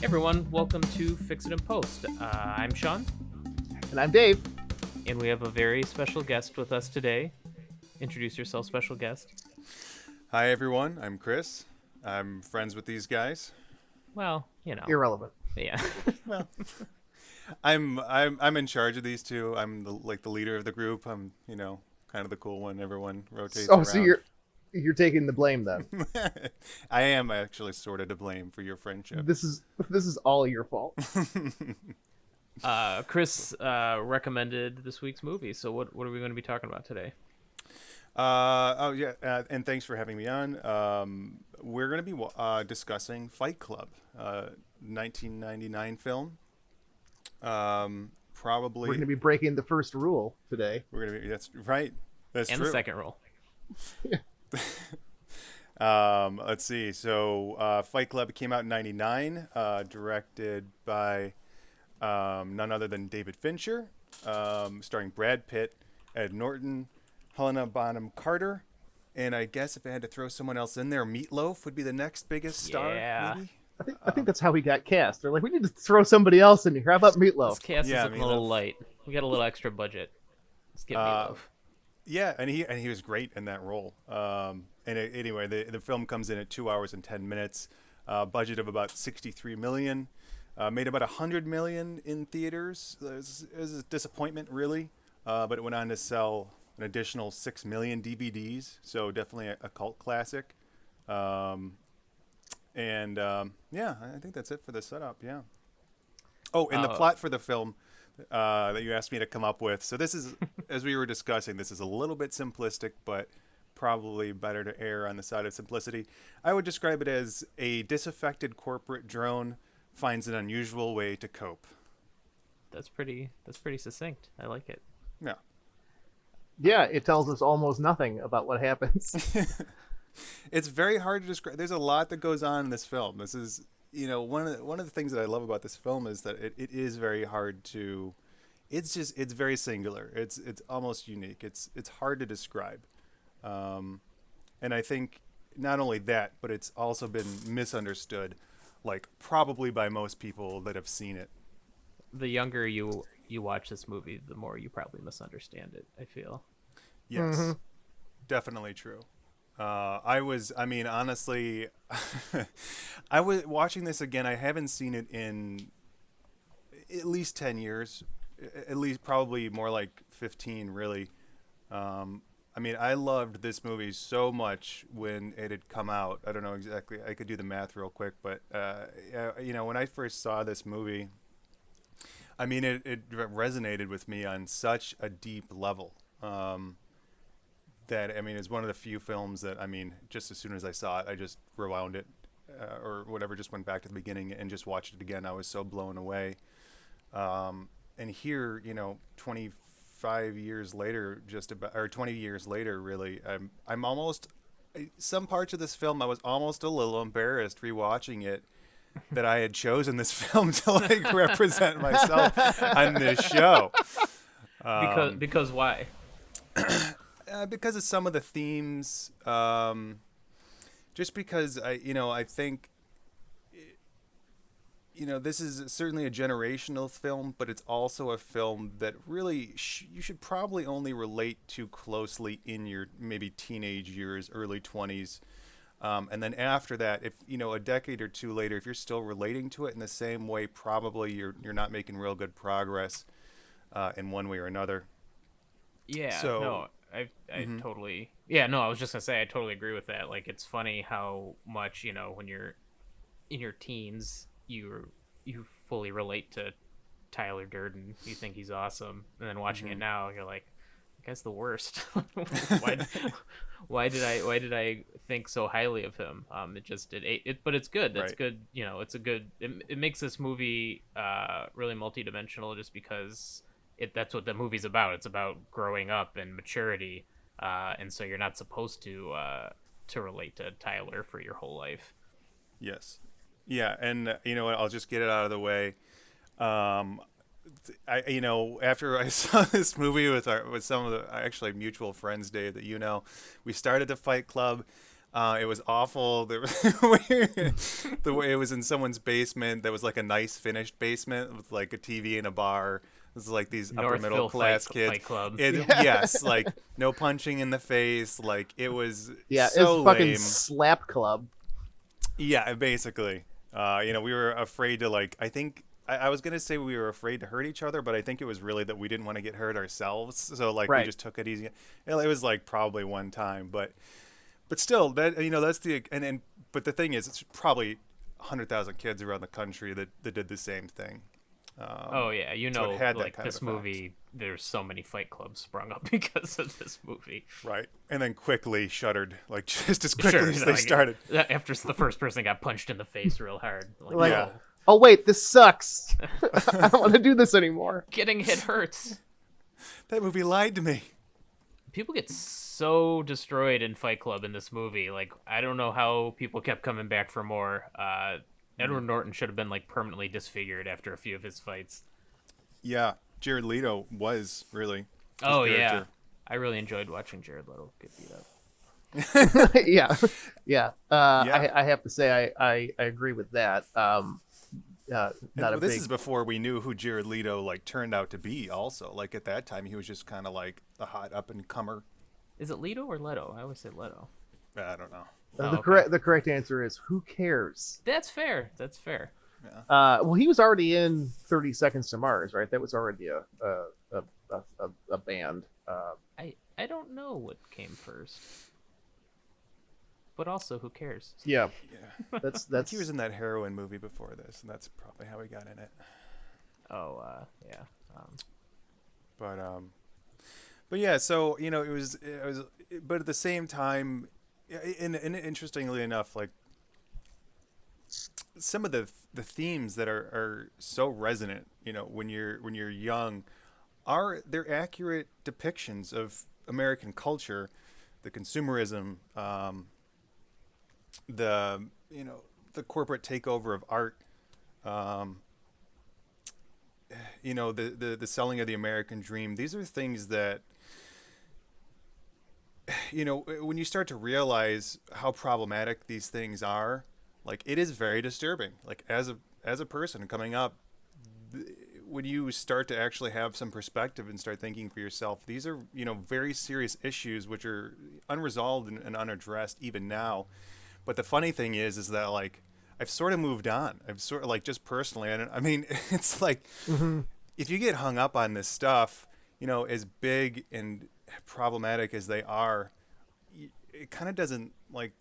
Hey everyone, welcome to Fix It and Post. I'm Sean, And I'm Dave. and we have a very special guest with us today. Introduce yourself, special guest. Hi everyone, I'm Chris. I'm friends with these guys. Well, Irrelevant. yeah. Well, I'm in charge of these two. I'm the leader of the group. I'm kind of the cool one. Everyone rotates So around. you're taking the blame then. I am actually sort of to blame for your friendship. This is all your fault. Chris recommended this week's movie, so what are we going to be talking about today? Oh yeah, and thanks for having me on. We're going to be discussing Fight Club, 1999 film. We're Probably going to be breaking the first rule today. we're going to be. That's right. That's And true. the second role. Let's see. So, Fight Club came out in '99, directed by none other than David Fincher, starring Brad Pitt, Ed Norton, Helena Bonham Carter, and I guess if I had to throw someone else in there, Meatloaf would be the next biggest star. Yeah. Maybe. I think that's how he got cast. They're like, we need to throw somebody else in here. How about This Meatloaf? cast Yeah, is looking a little Meatloaf. light. We got a little extra budget. Let's get Uh, Meatloaf. Yeah, and he was great in that role. Anyway, the film comes in at 2 hours and 10 minutes. Budget of about 63 million. Made about 100 million in theaters. It was a disappointment, really, but it went on to sell an additional 6 million DVDs. So definitely a cult classic. Yeah, I think that's it for the setup. Yeah. Oh, and the Uh, plot for the film that you asked me to come up with. So this is, as we were discussing, this is a little bit simplistic, but probably better to err on the side of simplicity. I would describe it as a disaffected corporate drone finds an unusual way to cope. That's pretty succinct. I like it. Yeah. Yeah, it tells us almost nothing about what happens. It's very hard to describe. There's a lot that goes on in this film. This is, one of the things that I love about this film is that it is very hard to. It's very singular. It's almost unique. It's hard to describe, and I think not only that, but it's also been misunderstood, like probably by most people that have seen it. The younger you watch this movie, the more you probably misunderstand it, I feel. Yes, definitely true. I mean, honestly, I was watching this again. I haven't seen it in at least 10 years, at least probably more like 15, really. I mean, I loved this movie so much when it had come out. I don't know exactly. I could do the math real quick, but, when I first saw this movie, I mean, it resonated with me on such a deep level. That I mean is one of the few films that I mean just as soon as I saw it I just rewound it or whatever, just went back to the beginning and just watched it again. I was so blown away. And here 25 years later, just about, or 20 years later, really, I'm almost, some parts of this film I was almost a little embarrassed rewatching it that I had chosen this film to like represent myself on this show. Because why? Because of some of the themes, just because I think, this is certainly a generational film, but it's also a film that really you should probably only relate to closely in your maybe teenage years, early 20s. And then after that, if a decade or two later, if you're still relating to it in the same way, probably you're not making real good progress in one way or another. Yeah, So, no, I totally. Yeah, no, I was just gonna say I totally agree with that. Like, it's funny how much when you're in your teens, you fully relate to Tyler Durden. You think he's awesome, and then watching it now, you're like, that guy's the worst. why, why did I think so highly of him? It just it but it's good. That's right. good. It's a good. It makes this movie really multidimensional, just because that's what the movie's about. It's about growing up and maturity, and so you're not supposed to relate to Tyler for your whole life. Yes. Yeah, and you know what? I'll just get it out of the way. Um, after I saw this movie with some of the actually mutual friends, Dave, that we started the Fight Club. It was awful. The way it was in someone's basement. That was like a nice finished basement with like a TV and a bar. It was like these upper middle Northville class kids. Fight Club. Yes, like no punching in the face. Like it was Yeah, so it's fucking lame. slap club. Yeah, basically. We were afraid to like. I think I was gonna say we were afraid to hurt each other, but I think it was really that we didn't want to get hurt ourselves. So like Right. we just took it easy. It was like probably one time, but still that that's the and but the thing is, it's probably 100,000 kids around the country that did the same thing. Oh yeah, so it had that like kind of this effect. movie. There's so many fight clubs sprung up because of this movie. Right, and then quickly shuttered, like just as quickly as they like, started. After the first person got punched in the face real hard. Like, Yeah. oh wait, this sucks. I don't want to do this anymore. Getting hit hurts. That movie lied to me. People get so destroyed in Fight Club in this movie. Like, I don't know how people kept coming back for more. Edward Norton should have been like permanently disfigured after a few of his fights. Yeah, Jared Leto was really. His Oh yeah, character. I really enjoyed watching Jared Leto get beat up. Yeah, yeah. Yeah. I have to say I agree with that. Not a this big. is before we knew who Jared Leto like turned out to be. Also, like at that time, he was just kind of like a hot up and comer. Is it Leto or Leto? I always say Leto. I don't know. Oh, the okay. correct answer is who cares? That's fair. That's fair. Well, he was already in 30 Seconds to Mars, right? That was already a band. I don't know what came first, but also who cares? Yeah, Yeah, that's he was in that heroin movie before this, and that's probably how he got in it. Oh yeah. But yeah, so it was, but at the same time, and interestingly enough, like some of the themes that are so resonant, when you're young, they're accurate depictions of American culture, the consumerism, the the corporate takeover of art, the selling of the American dream. These are things that when you start to realize how problematic these things are, like it is very disturbing. Like as a person coming up, when you start to actually have some perspective and start thinking for yourself, these are very serious issues which are unresolved and unaddressed even now. But the funny thing is that like I've sort of moved on. I've sort of like just personally, I mean, it's like if you get hung up on this stuff, as big and problematic as they are, it kind of doesn't like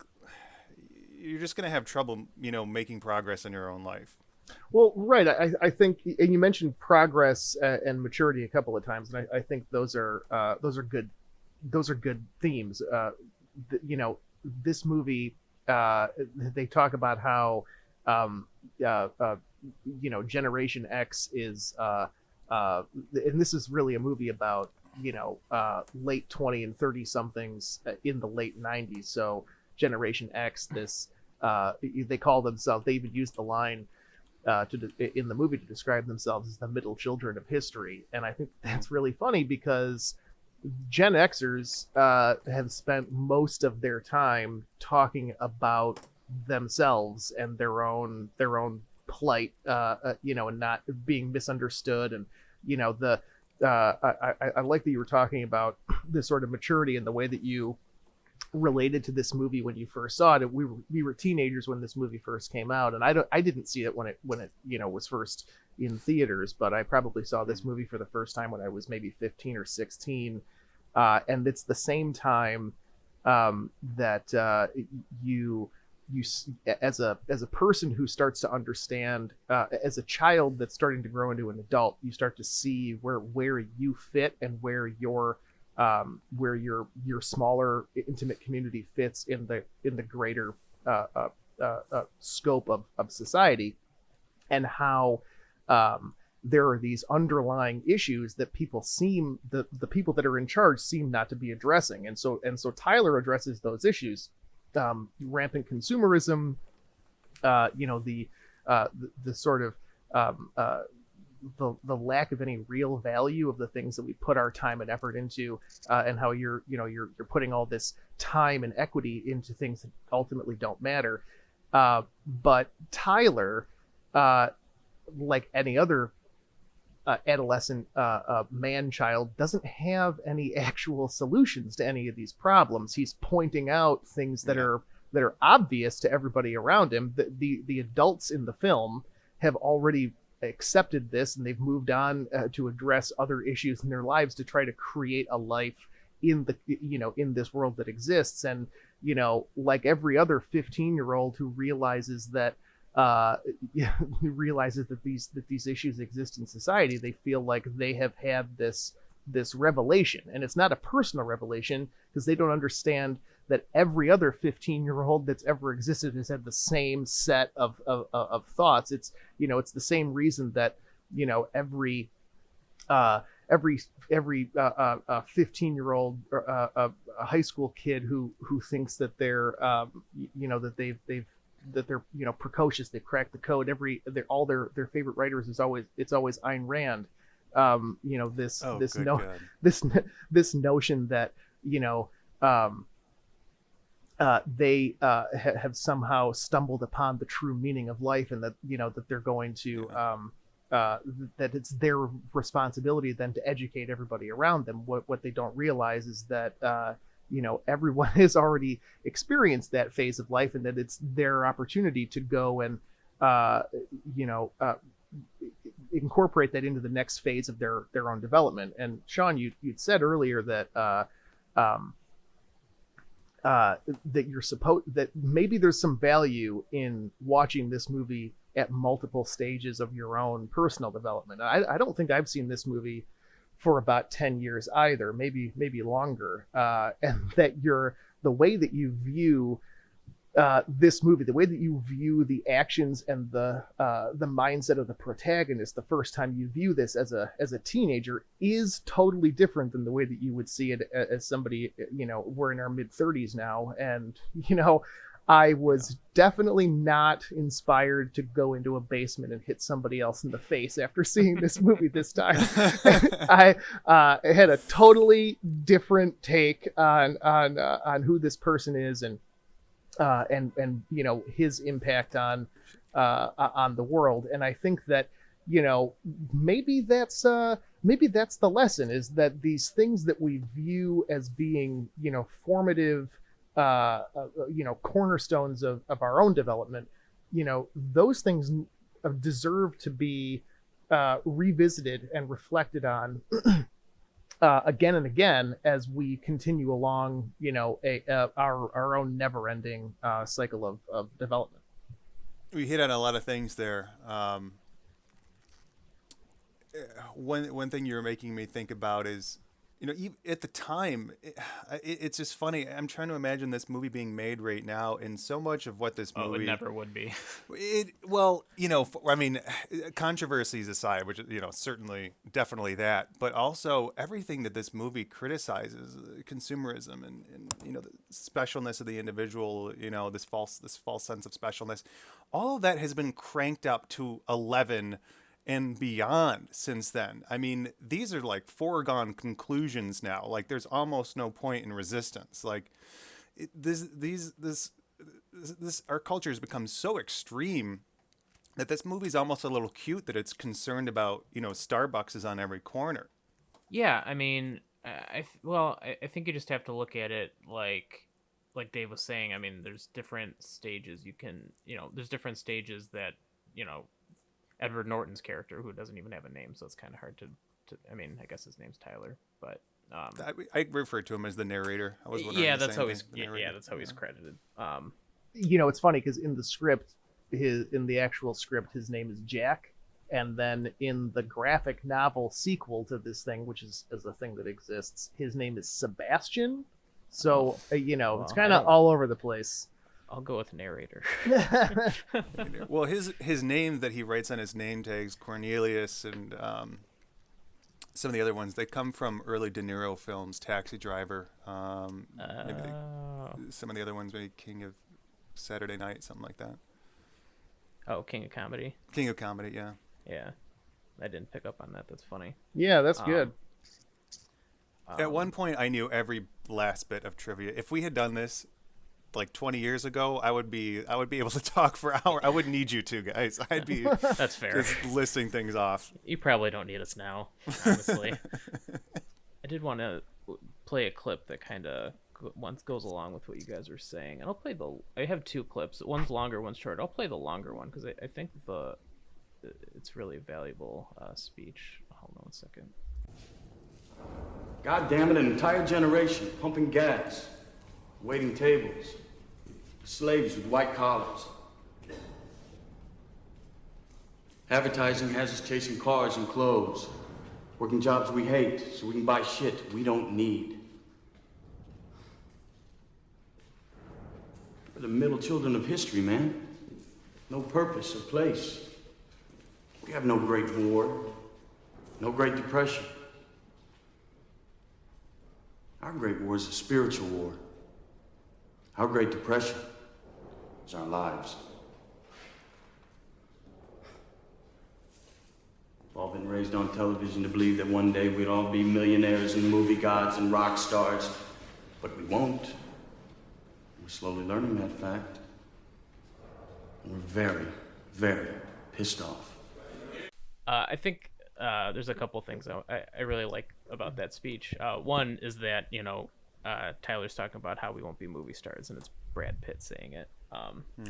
you're just gonna have trouble, making progress in your own life. Well, right. I think, and you mentioned progress and maturity a couple of times, and I think those are good. Those are good themes. This movie, they talk about how, Generation X is, and this is really a movie about late 20 and 30 somethings in the late 90s. So Generation X, this they call themselves. They even use the line. In the movie to describe themselves as the middle children of history. And I think that's really funny because Gen Xers have spent most of their time talking about themselves and their own plight, and not being misunderstood. And, I like that you were talking about this sort of maturity and the way that you related to this movie when you first saw it. We were teenagers when this movie first came out, and I didn't see it when it was first in theaters, but I probably saw this movie for the first time when I was maybe 15 or 16, and it's the same time that you as a person who starts to understand, as a child that's starting to grow into an adult, you start to see where you fit and where your smaller intimate community fits in the greater scope of society, and how there are these underlying issues that the people that are in charge seem not to be addressing, and so Tyler addresses those issues. Rampant consumerism, the sort of the lack of any real value of the things that we put our time and effort into, and how you're putting all this time and equity into things that ultimately don't matter. But Tyler, like any other adolescent man child, doesn't have any actual solutions to any of these problems. He's pointing out things that are obvious to everybody around him. The adults in the film have already accepted this, and they've moved on to address other issues in their lives to try to create a life in this world that exists. And like every other 15-year-old who realizes that these issues exist in society, they feel like they have had this revelation. And it's not a personal revelation, because they don't understand that every other 15-year-old that's ever existed has had the same set of thoughts. It's the same reason that every 15-year-old a high school kid who thinks that they're precocious, they've cracked the code. All their favorite writers is always Ayn Rand. This notion that they have somehow stumbled upon the true meaning of life, and that that they're going to that it's their responsibility then to educate everybody around them. What they don't realize is that everyone has already experienced that phase of life, and that it's their opportunity to go and incorporate that into the next phase of their own development. And Sean, you'd said earlier that that maybe there's some value in watching this movie at multiple stages of your own personal development. I don't think I've seen this movie for about 10 years either, maybe longer. And that the way that you view this movie, the way that you view the actions and the mindset of the protagonist the first time you view this as a teenager, is totally different than the way that you would see it as somebody, we're in our mid-30s now. And I was definitely not inspired to go into a basement and hit somebody else in the face after seeing this movie this time. I had a totally different take on who this person is, and his impact on the world. And I think that maybe that's the lesson, is that these things that we view as being formative cornerstones of our own development, those things deserve to be revisited and reflected on again and again as we continue along, our own never-ending cycle of development. We hit on a lot of things there. One thing you're making me think about is, at the time, it's just funny. I'm trying to imagine this movie being made right now, and so much of what this movie... it never would be. Controversies aside, which, certainly, definitely that, but also everything that this movie criticizes, consumerism and the specialness of the individual, this false sense of specialness, all of that has been cranked up to 11 and beyond since then. I mean, these are like foregone conclusions now. Like, there's almost no point in resistance. Like, our culture has become so extreme that this movie's almost a little cute that it's concerned about, Starbucks is on every corner. Yeah, I mean, I think you just have to look at it like Dave was saying. I mean, there's different stages there's different stages that, Edward Norton's character, who doesn't even have a name, so it's kind of hard to I mean, I guess his name's Tyler, but I refer to him as the narrator. I was wondering that's how he's credited. It's funny because in the script, in the actual script, his name is Jack, and then in the graphic novel sequel to this thing, which is a thing that exists, his name is Sebastian. So it's kind of all over the place. I'll go with narrator. Well, his name that he writes on his name tags, Cornelius, and some of the other ones, they come from early De Niro films, Taxi Driver. Some of the other ones, maybe King of Saturday Night, something like that. Oh, King of Comedy. King of Comedy, yeah. Yeah. I didn't pick up on that. That's funny. Yeah, that's good. At one point, I knew every last bit of trivia. If we had done this like 20 years ago, I would be able to talk for hours. I wouldn't need you two guys. I'd be That's fair. just listing things off. You probably don't need us now, honestly. I did want to play a clip that kind of goes along with what you guys were saying. And I'll play I have two clips. One's longer, one's short. I'll play the longer one because I think it's really a valuable speech. Hold on 1 second. God damn it, an entire generation pumping gas, waiting tables, slaves with white collars. Advertising has us chasing cars and clothes, working jobs we hate so we can buy shit we don't need. We're the middle children of history, man. No purpose or place. We have no Great War, no Great Depression. Our Great War is a spiritual war. Our Great Depression is our lives. We've all been raised on television to believe that one day we'd all be millionaires and movie gods and rock stars, but we won't. We're slowly learning that fact. And we're very, very pissed off. I think there's a couple things I really like about that speech. One is that, Tyler's talking about how we won't be movie stars, and it's Brad Pitt saying it.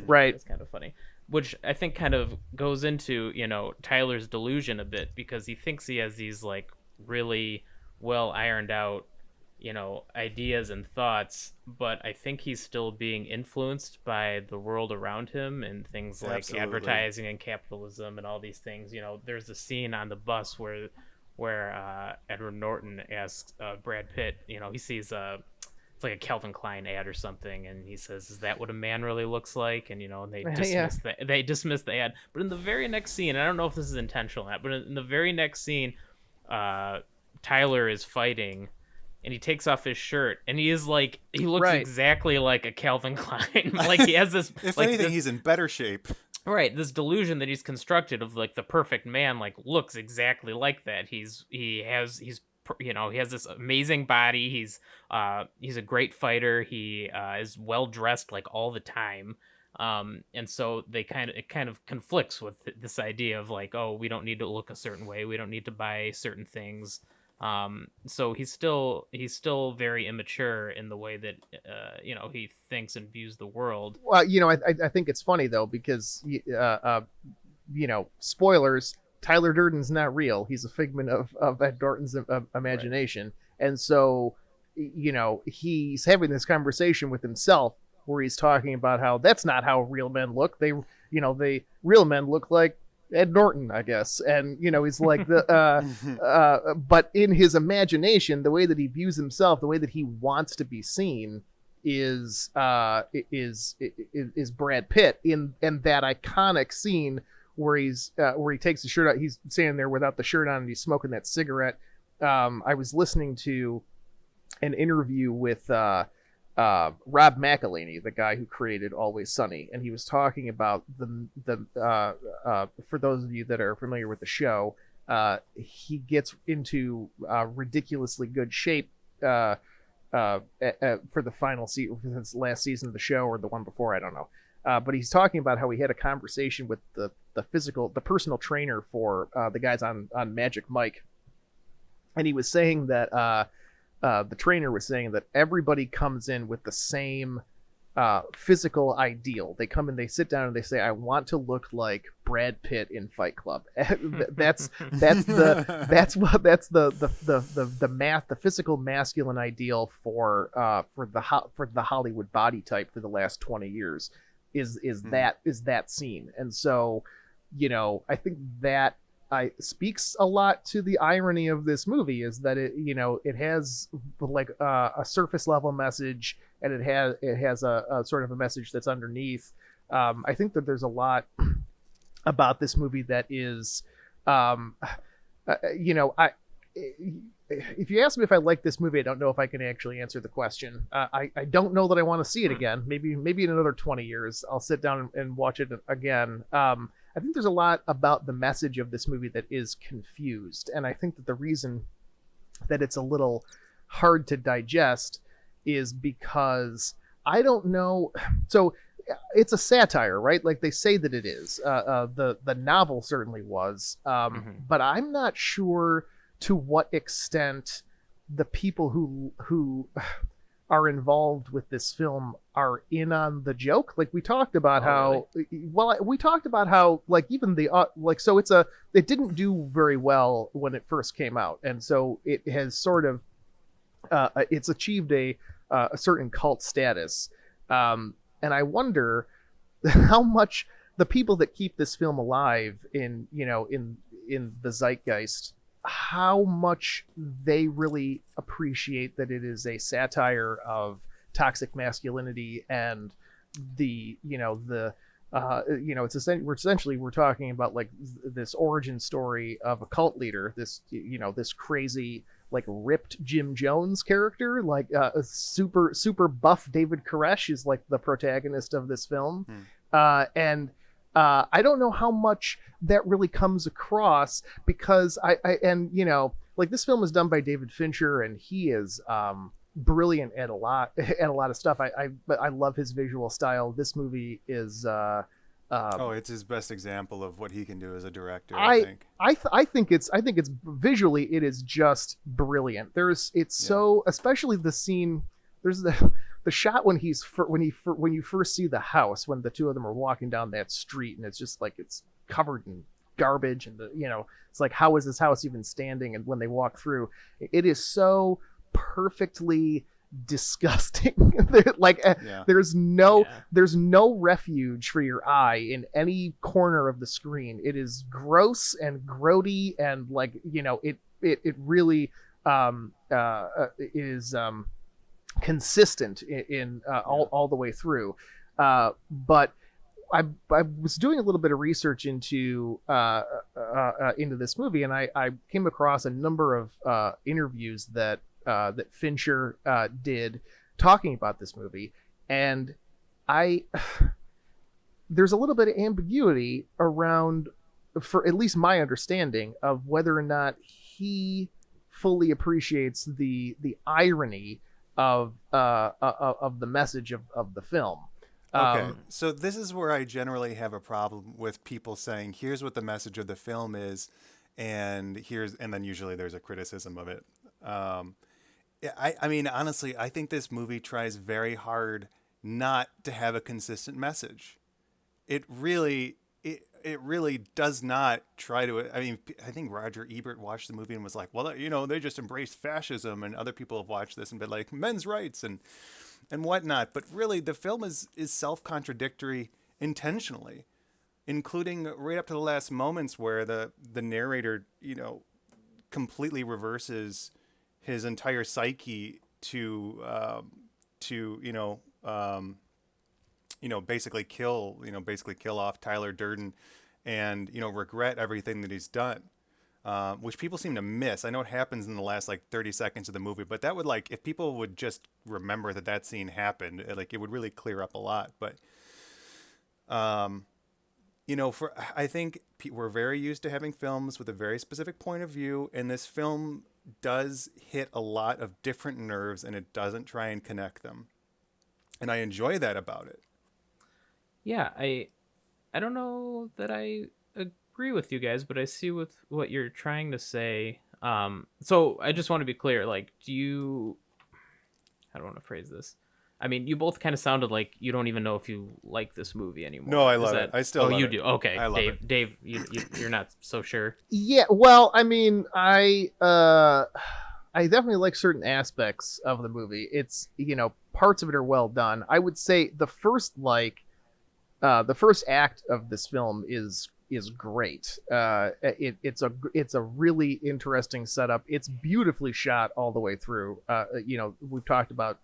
Right. It's kind of funny, which I think kind of goes into, Tyler's delusion a bit, because he thinks he has these like really well ironed out, ideas and thoughts, but I think he's still being influenced by the world around him and things like Absolutely. advertising and capitalism and all these things. There's a scene on the bus where Edward Norton asks Brad Pitt, he sees it's like a Calvin Klein ad or something, and he says, "Is that what a man really looks like?" And they dismiss the ad. But in the very next scene, and I don't know if this is intentional or not, but in the very next scene, Tyler is fighting, and he takes off his shirt, and he looks Right. exactly like a Calvin Klein. Like he has this. If like anything, this, he's in better shape. right, this delusion that he's constructed of like the perfect man, like looks exactly like that. He has this amazing body. He's a great fighter. He is well dressed like all the time. And so it kind of conflicts with this idea of like, oh, we don't need to look a certain way. We don't need to buy certain things. So he's still very immature in the way that he thinks and views the world. Well, I think it's funny though, because spoilers, Tyler Durden's not real. He's a figment of Ed Norton's imagination. Right. And so he's having this conversation with himself where he's talking about how that's not how real men look. They real men look like Ed Norton, I guess. And he's like but in his imagination, the way that he views himself, the way that he wants to be seen is Brad Pitt in that iconic scene where he takes the shirt out. He's standing there without the shirt on and he's smoking that cigarette. I was listening to an interview with Rob McElhenney, the guy who created Always Sunny, and he was talking about the for those of you that are familiar with the show, he gets into ridiculously good shape for the final season, for this last season of the show, or the one before, I don't know. But he's talking about how he had a conversation with the personal trainer for the guys on Magic Mike, and he was saying that the trainer was saying that everybody comes in with the same physical ideal. They come in, they sit down, and they say, "I want to look like Brad Pitt in Fight Club." that's the physical masculine ideal for the Hollywood body type for the last 20 years. Is that scene. And so I think that speaks a lot to the irony of this movie, is that it has like a surface level message, and it has a sort of a message that's underneath. I think that there's a lot about this movie that is if you ask me if I like this movie, I don't know if I can actually answer the question. I don't know that I want to see it again. Maybe in another 20 years I'll sit down and watch it again. I I think there's a lot about the message of this movie that is confused, and I think that the reason that it's a little hard to digest is because I don't know. So it's a satire, right? Like they say that it is. The novel certainly was, but I'm not sure to what extent the people who are involved with this film are in on the joke. Like we talked about we talked about how like even the so it didn't do very well when it first came out, and so it has sort of it's achieved a certain cult status, and I wonder how much the people that keep this film alive in the zeitgeist, how much they really appreciate that it is a satire of toxic masculinity and it's essentially we're talking about like this origin story of a cult leader, this crazy like ripped Jim Jones character, like a super buff David Koresh is like the protagonist of this film. And I don't know how much that really comes across, because like this film is done by David Fincher, and he is brilliant at a lot of stuff. I love his visual style. This movie is it's his best example of what he can do as a director. I think. I think it's visually it is just brilliant. So especially the scene. There's the shot when when you first see the house, when the two of them are walking down that street, and it's just like it's covered in garbage, and it's like, how is this house even standing? And when they walk through, it is so perfectly disgusting. There's no refuge for your eye in any corner of the screen. It is gross and grody, and it really is consistent in all the way through. But I was doing a little bit of research into this movie, and I came across a number of interviews that Fincher did talking about this movie, and there's a little bit of ambiguity around, for at least my understanding, of whether or not he fully appreciates the irony of the message of the film. Okay, so this is where I generally have a problem with people saying, here's what the message of the film is, and then usually there's a criticism of it. I mean, honestly, I think this movie tries very hard not to have a consistent message. It really does not try to. I mean, I think Roger Ebert watched the movie and was like, well, they just embraced fascism, and other people have watched this and been like, men's rights and whatnot. But really, the film is self-contradictory intentionally, including right up to the last moments where the narrator, completely reverses his entire psyche to basically kill off Tyler Durden, and regret everything that he's done, which people seem to miss. I know it happens in the last 30 seconds of the movie, but that would if people would just remember that scene happened, it would really clear up a lot. But I think we're very used to having films with a very specific point of view, and this film does hit a lot of different nerves, and it doesn't try and connect them, and I enjoy that about it. Yeah, I don't know that I agree with you guys, but I see with what you're trying to say. So I just want to be clear. How do I want to phrase this? I mean, you both kind of sounded like you don't even know if you like this movie anymore. No, I love it. I still love it. Oh, you do? Okay. I love it. Dave, you're not so sure? Yeah, well, I mean, I definitely like certain aspects of the movie. It's, parts of it are well done. I would say the first act of this film is great. It's a really interesting setup. It's beautifully shot all the way through. We've talked about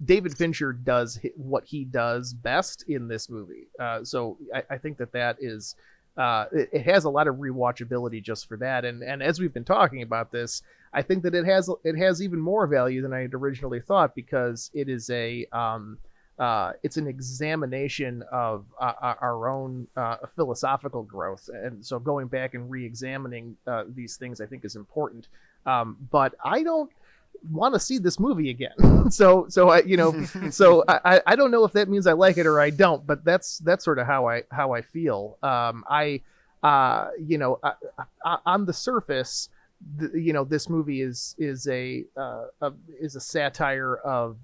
David Fincher does what he does best in this movie. So I think that is it has a lot of rewatchability just for that. And as we've been talking about this, I think that it has even more value than I had originally thought, because it is it's an examination of our own philosophical growth, and so going back and re-examining these things I think is important. But I don't want to see this movie again. so I don't know if that means I like it or I don't, but that's sort of how I feel. On the surface, this movie is a satire of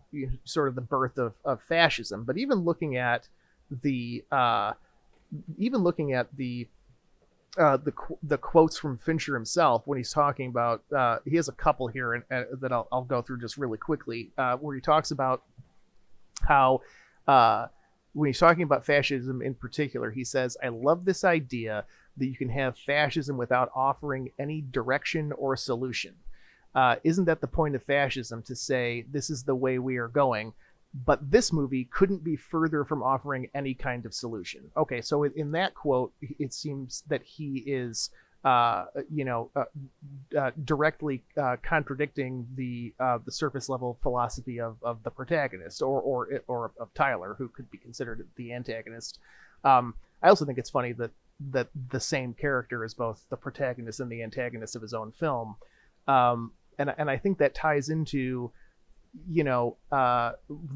sort of the birth of fascism. But even looking at the quotes from Fincher himself when he's talking about, he has a couple here and that I'll go through just really quickly, where he talks about how when he's talking about fascism in particular, he says, "I love this idea that you can have fascism without offering any direction or solution. Isn't that the point of fascism, to say this is the way we are going?" But this movie couldn't be further from offering any kind of solution. Okay, so in that quote, it seems that he is, directly contradicting the surface level philosophy of the protagonist, or of Tyler, who could be considered the antagonist. I also think it's funny that the same character is both the protagonist and the antagonist of his own film, and I think that ties into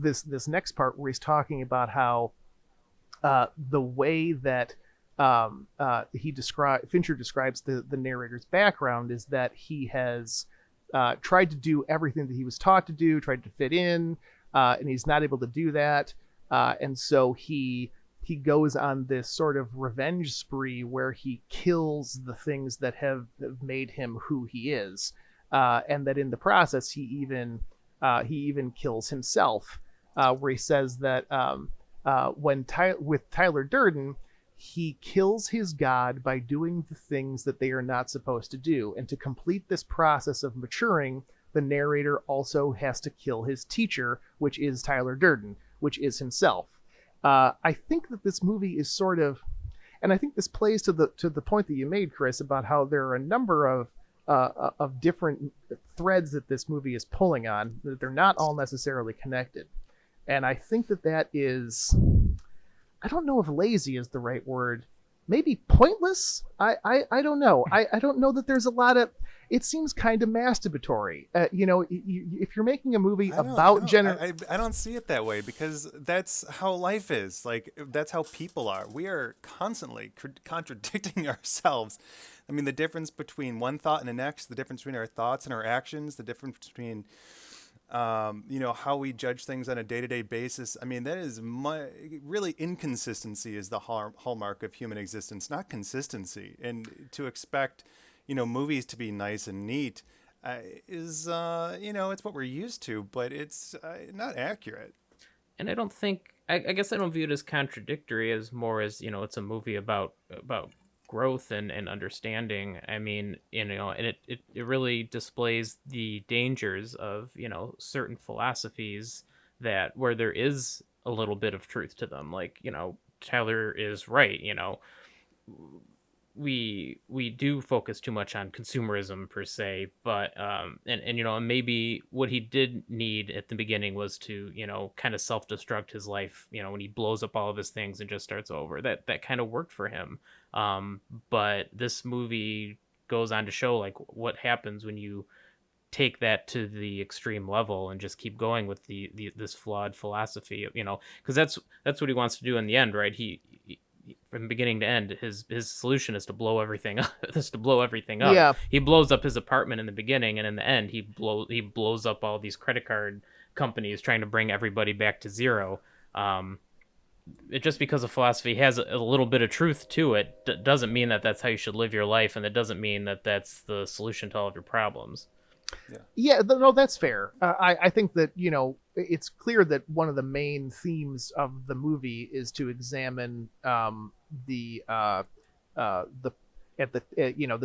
this next part where he's talking about how the way that Fincher describes the narrator's background is that he has tried to do everything that he was taught to do, tried to fit in, and he's not able to do that, and so he goes on this sort of revenge spree where he kills the things that have made him who he is, and that in the process he even kills himself, where he says that with Tyler Durden, he kills his God by doing the things that they are not supposed to do, and to complete this process of maturing, the narrator also has to kill his teacher, which is Tyler Durden, which is himself. I think that this movie is sort of, and I think this plays to the point that you made, Chris, about how there are a number of different threads that this movie is pulling on, that they're not all necessarily connected. And I think that is, I don't know if lazy is the right word, maybe pointless. I don't know. I don't know that there's a lot of, it seems kind of masturbatory. If you're making a movie about gender, I don't see it that way, because that's how life is. Like, that's how people are. We are constantly contradicting ourselves. I mean, the difference between one thought and the next, the difference between our thoughts and our actions, the difference between how we judge things on a day-to-day basis. I mean, that is really, inconsistency is the hallmark of human existence, not consistency. And to expect, movies to be nice and neat is, it's what we're used to, but it's not accurate. And I don't think, I guess I don't view it as contradictory, as more as, it's a movie about growth and understanding. I mean, and it really displays the dangers of, certain philosophies that where there is a little bit of truth to them. Like, Tyler is right. We do focus too much on consumerism per se, but and maybe what he did need at the beginning was to kind of self-destruct his life, when he blows up all of his things and just starts over. That kind of worked for him, but this movie goes on to show like what happens when you take that to the extreme level and just keep going with this flawed philosophy, because that's what he wants to do in the end, right? He from beginning to end, his solution is to blow everything up. Yeah. He blows up his apartment in the beginning, and in the end, he blows up all these credit card companies, trying to bring everybody back to zero. It just because a philosophy has a little bit of truth to it doesn't mean that that's how you should live your life, and it doesn't mean that that's the solution to all of your problems. Yeah, no, that's fair. I think that it's clear that one of the main themes of the movie is to examine this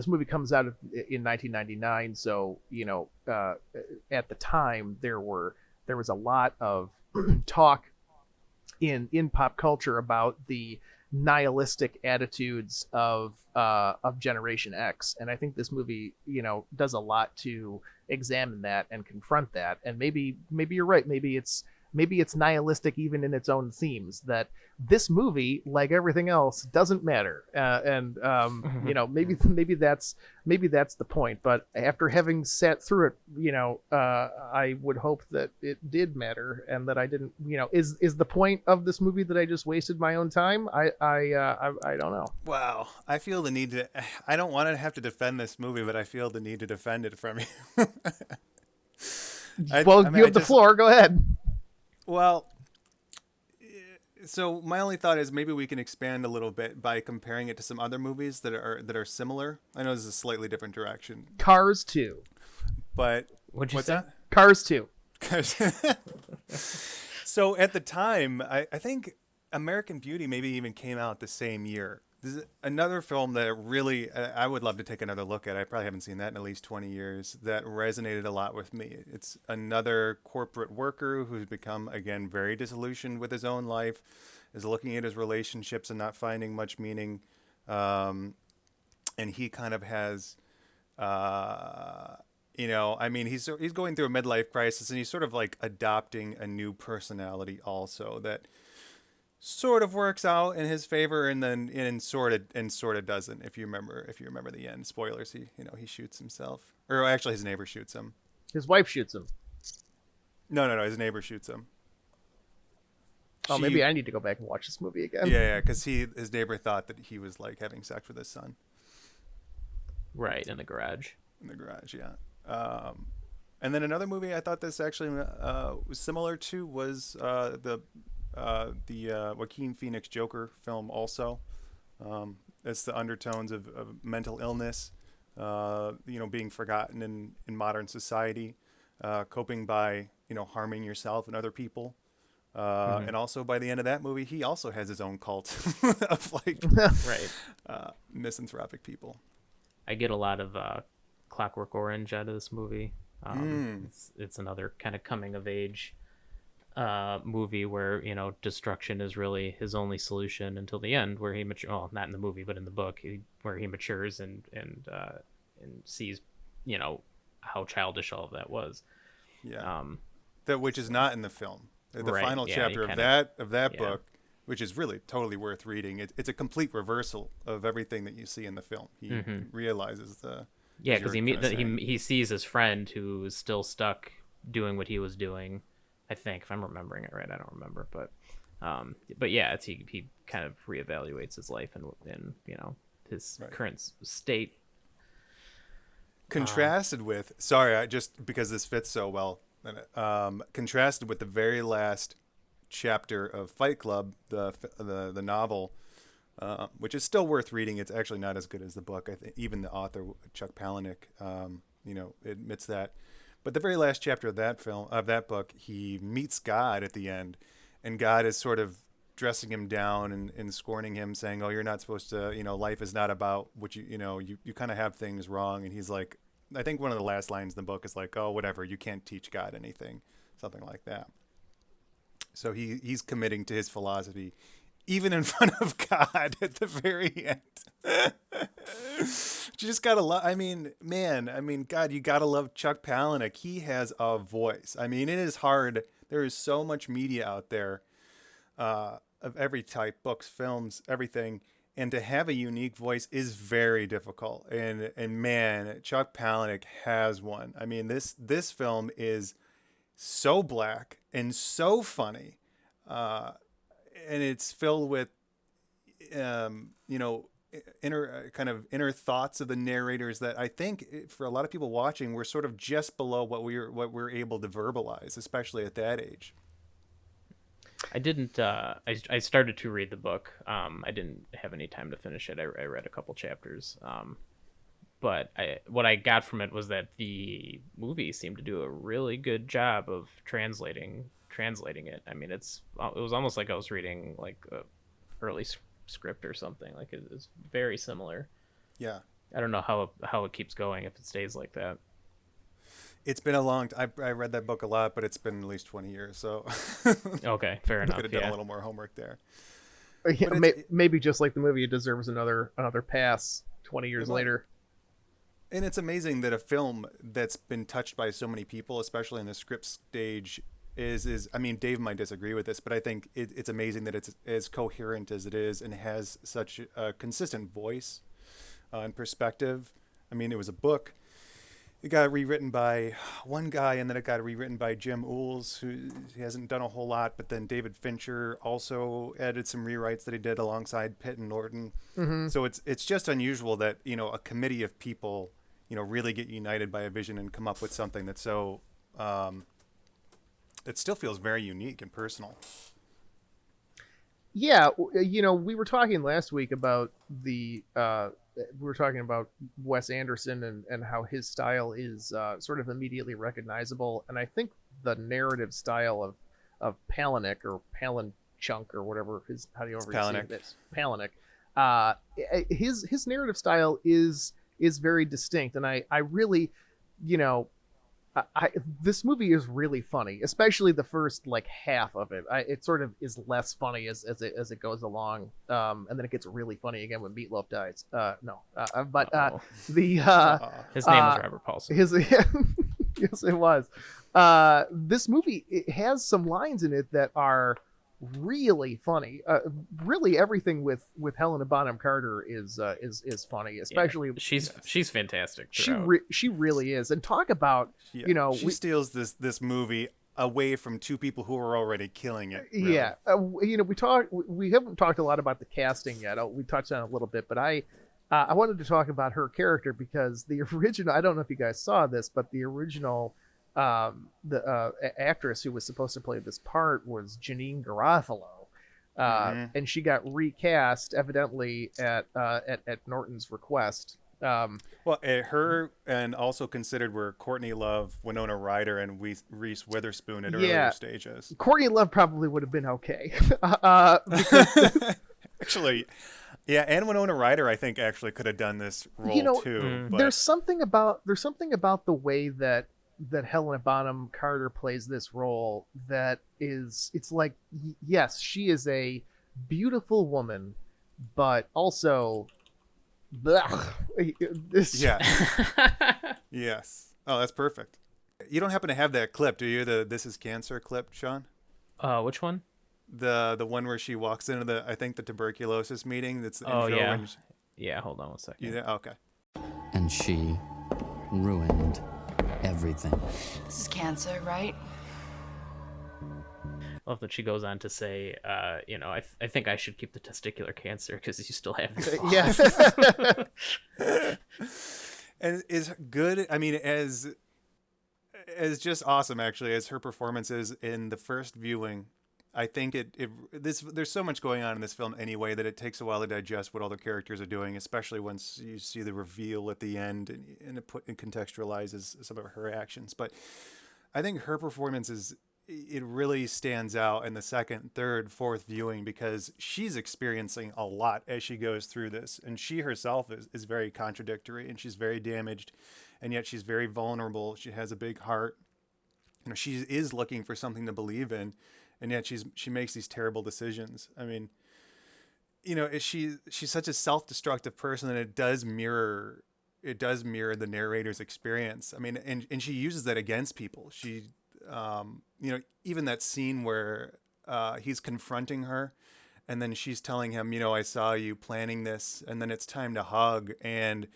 movie comes out in 1999, so at the time there was a lot of talk in pop culture about the nihilistic attitudes of Generation X, and I think this movie does a lot to examine that and confront that. And maybe you're right, maybe it's maybe it's nihilistic even in its own themes, that this movie, like everything else, doesn't matter. And you know, maybe that's the point. But after having sat through it, you know, I would hope that it did matter, and that I didn't, you know, is the point of this movie that I just wasted my own time? I don't know. Wow, I feel the need to. I don't want to have to defend this movie, but I feel the need to defend it from you. Well, you have the floor. Go ahead. Well, so my only thought is maybe we can expand a little bit by comparing it to some other movies that are similar. I know this is a slightly different direction, Cars 2. but What'd you what's say? that? Cars 2. So at the time, I think American Beauty maybe even came out the same year. This is another film that really I would love to take another look at. I probably haven't seen that in at least 20 years. That resonated a lot with me. It's another corporate worker who's become, again, very disillusioned with his own life, is looking at his relationships and not finding much meaning. And he kind of has, you know, I mean, he's going through a midlife crisis, and he's sort of like adopting a new personality also that sort of works out in his favor, and then sort of doesn't. If you remember the end, spoilers, he shoots himself, or actually his neighbor shoots him. His wife shoots him. No, his neighbor shoots him. Oh, maybe I need to go back and watch this movie again. Yeah, because his neighbor thought that he was like having sex with his son. Right, in the garage. In the garage, yeah. And then another movie I thought this actually was similar to was the Joaquin Phoenix Joker film also. It's the undertones of mental illness, being forgotten in modern society, coping by, harming yourself and other people. And also by the end of that movie, he also has his own cult of like right. misanthropic people. I get a lot of Clockwork Orange out of this movie. It's another kind of coming of age movie where destruction is really his only solution until the end, where he well, not in the movie but in the book, where he matures and sees how childish all of that was. That which is not in the film. The right, final chapter of that book, which is really totally worth reading. It's a complete reversal of everything that you see in the film. He realizes because he sees his friend who is still stuck doing what he was doing. I think, if I'm remembering it right, I don't remember, but yeah, he kind of reevaluates his life and his current state. Contrasted with, just because this fits so well, contrasted with the very last chapter of Fight Club, the novel, which is still worth reading. It's actually not as good as the book. I think even the author, Chuck Palahniuk, admits that. But the very last chapter of that book, he meets God at the end, and God is sort of dressing him down and scorning him, saying, "Oh, you're not supposed to. Life is not about what you kind of have things wrong." And he's like, I think one of the last lines in the book is like, "Oh, whatever, you can't teach God anything," something like that. So he's committing to his philosophy, even in front of God at the very end. You just gotta love. God, you gotta love Chuck Palahniuk. He has a voice. I mean, it is hard. There is so much media out there, of every type, books, films, everything, and to have a unique voice is very difficult. And man, Chuck Palahniuk has one. I mean, this film is so black and so funny, and it's filled with, inner thoughts of the narrators that I think for a lot of people watching, we're sort of just below what we're able to verbalize, especially at that age. I didn't. I started to read the book. I didn't have any time to finish it. I read a couple chapters. But what I got from it was that the movie seemed to do a really good job of translating it. I mean, it was almost like I was reading like a early script or something. Like it's very similar. Yeah. I don't know how it keeps going if it stays like that. It's been a long time. I read that book a lot, but it's been at least 20 years. So okay, fair enough. Could have done a little more homework there. Yeah, maybe just like the movie, it deserves another pass 20 years later. And it's amazing that a film that's been touched by so many people, especially in the script stage, is I mean, Dave might disagree with this, but I think it's amazing that it's as coherent as it is and has such a consistent voice and perspective. I mean, it was a book. It got rewritten by one guy, and then it got rewritten by Jim Uhls, who hasn't done a whole lot. But then David Fincher also added some rewrites that he did alongside Pitt and Norton. Mm-hmm. So it's just unusual that, you know, a committee of people, you know, really get united by a vision and come up with something that's so it still feels very unique and personal. Yeah, you know, we were talking last week about Wes Anderson and how his style is sort of immediately recognizable, and I think the narrative style of Palahniuk or Palanchuk or whatever Palahniuk, his narrative style is very distinct, and I really, you know, this movie is really funny, especially the first like half of it. It sort of is less funny as it goes along, and then it gets really funny again when Meatloaf dies. His name was Robert Paulson. Yes, it was. This movie, it has some lines in it that are really funny. Really, everything with Helena Bonham Carter is funny, especially she's fantastic. She really is. And talk about you know, she steals this movie away from two people who are already killing it. Really. Yeah, you know, we haven't talked a lot about the casting yet. We touched on it a little bit, but I wanted to talk about her character because the original, I don't know if you guys saw this, but the original actress who was supposed to play this part was Janine Garofalo, and she got recast evidently at Norton's request. Well, her and also considered were Courtney Love, Winona Ryder, and Reese Witherspoon at earlier stages. Courtney Love probably would have been okay. Actually, yeah, and Winona Ryder, I think, actually could have done this role too. But... There's something about the way that Helena Bonham Carter plays this role that is, it's like, yes, she is a beautiful woman, but also, Yes. Oh, that's perfect. You don't happen to have that clip, do you? The "This Is Cancer" clip, Sean? Which one? The one where she walks into the tuberculosis meeting. That's the intro. Yeah. Yeah. Hold on one second. Okay. And she ruined everything. This is cancer, right? I love that she goes on to say, you know, I think I should keep the testicular cancer because you still have it. Yeah. And is good. I mean, as just awesome actually as her performance is in the first viewing. I think there's so much going on in this film anyway that it takes a while to digest what all the characters are doing, especially once you see the reveal at the end and it contextualizes some of her actions. But I think her performance it really stands out in the second, third, fourth viewing because she's experiencing a lot as she goes through this, and she herself is very contradictory and she's very damaged, and yet she's very vulnerable. She has a big heart. You know, she is looking for something to believe in. And yet she makes these terrible decisions. I mean, you know, she's such a self-destructive person that it does mirror the narrator's experience. I mean, and she uses that against people. She, you know, even that scene where he's confronting her, and then she's telling him, you know, I saw you planning this, and then it's time to hug, and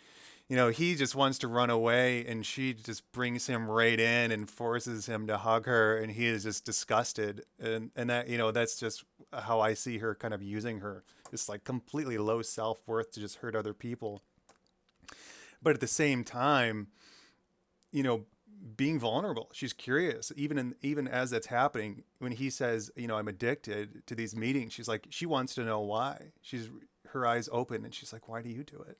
you know, he just wants to run away, and she just brings him right in and forces him to hug her, and he is just disgusted. And that, you know, that's just how I see her kind of using her, this like completely low self-worth to just hurt other people. But at the same time, you know, being vulnerable. She's curious, even as that's happening. When he says, you know, I'm addicted to these meetings, she's like, she wants to know why. Her eyes open, and she's like, why do you do it?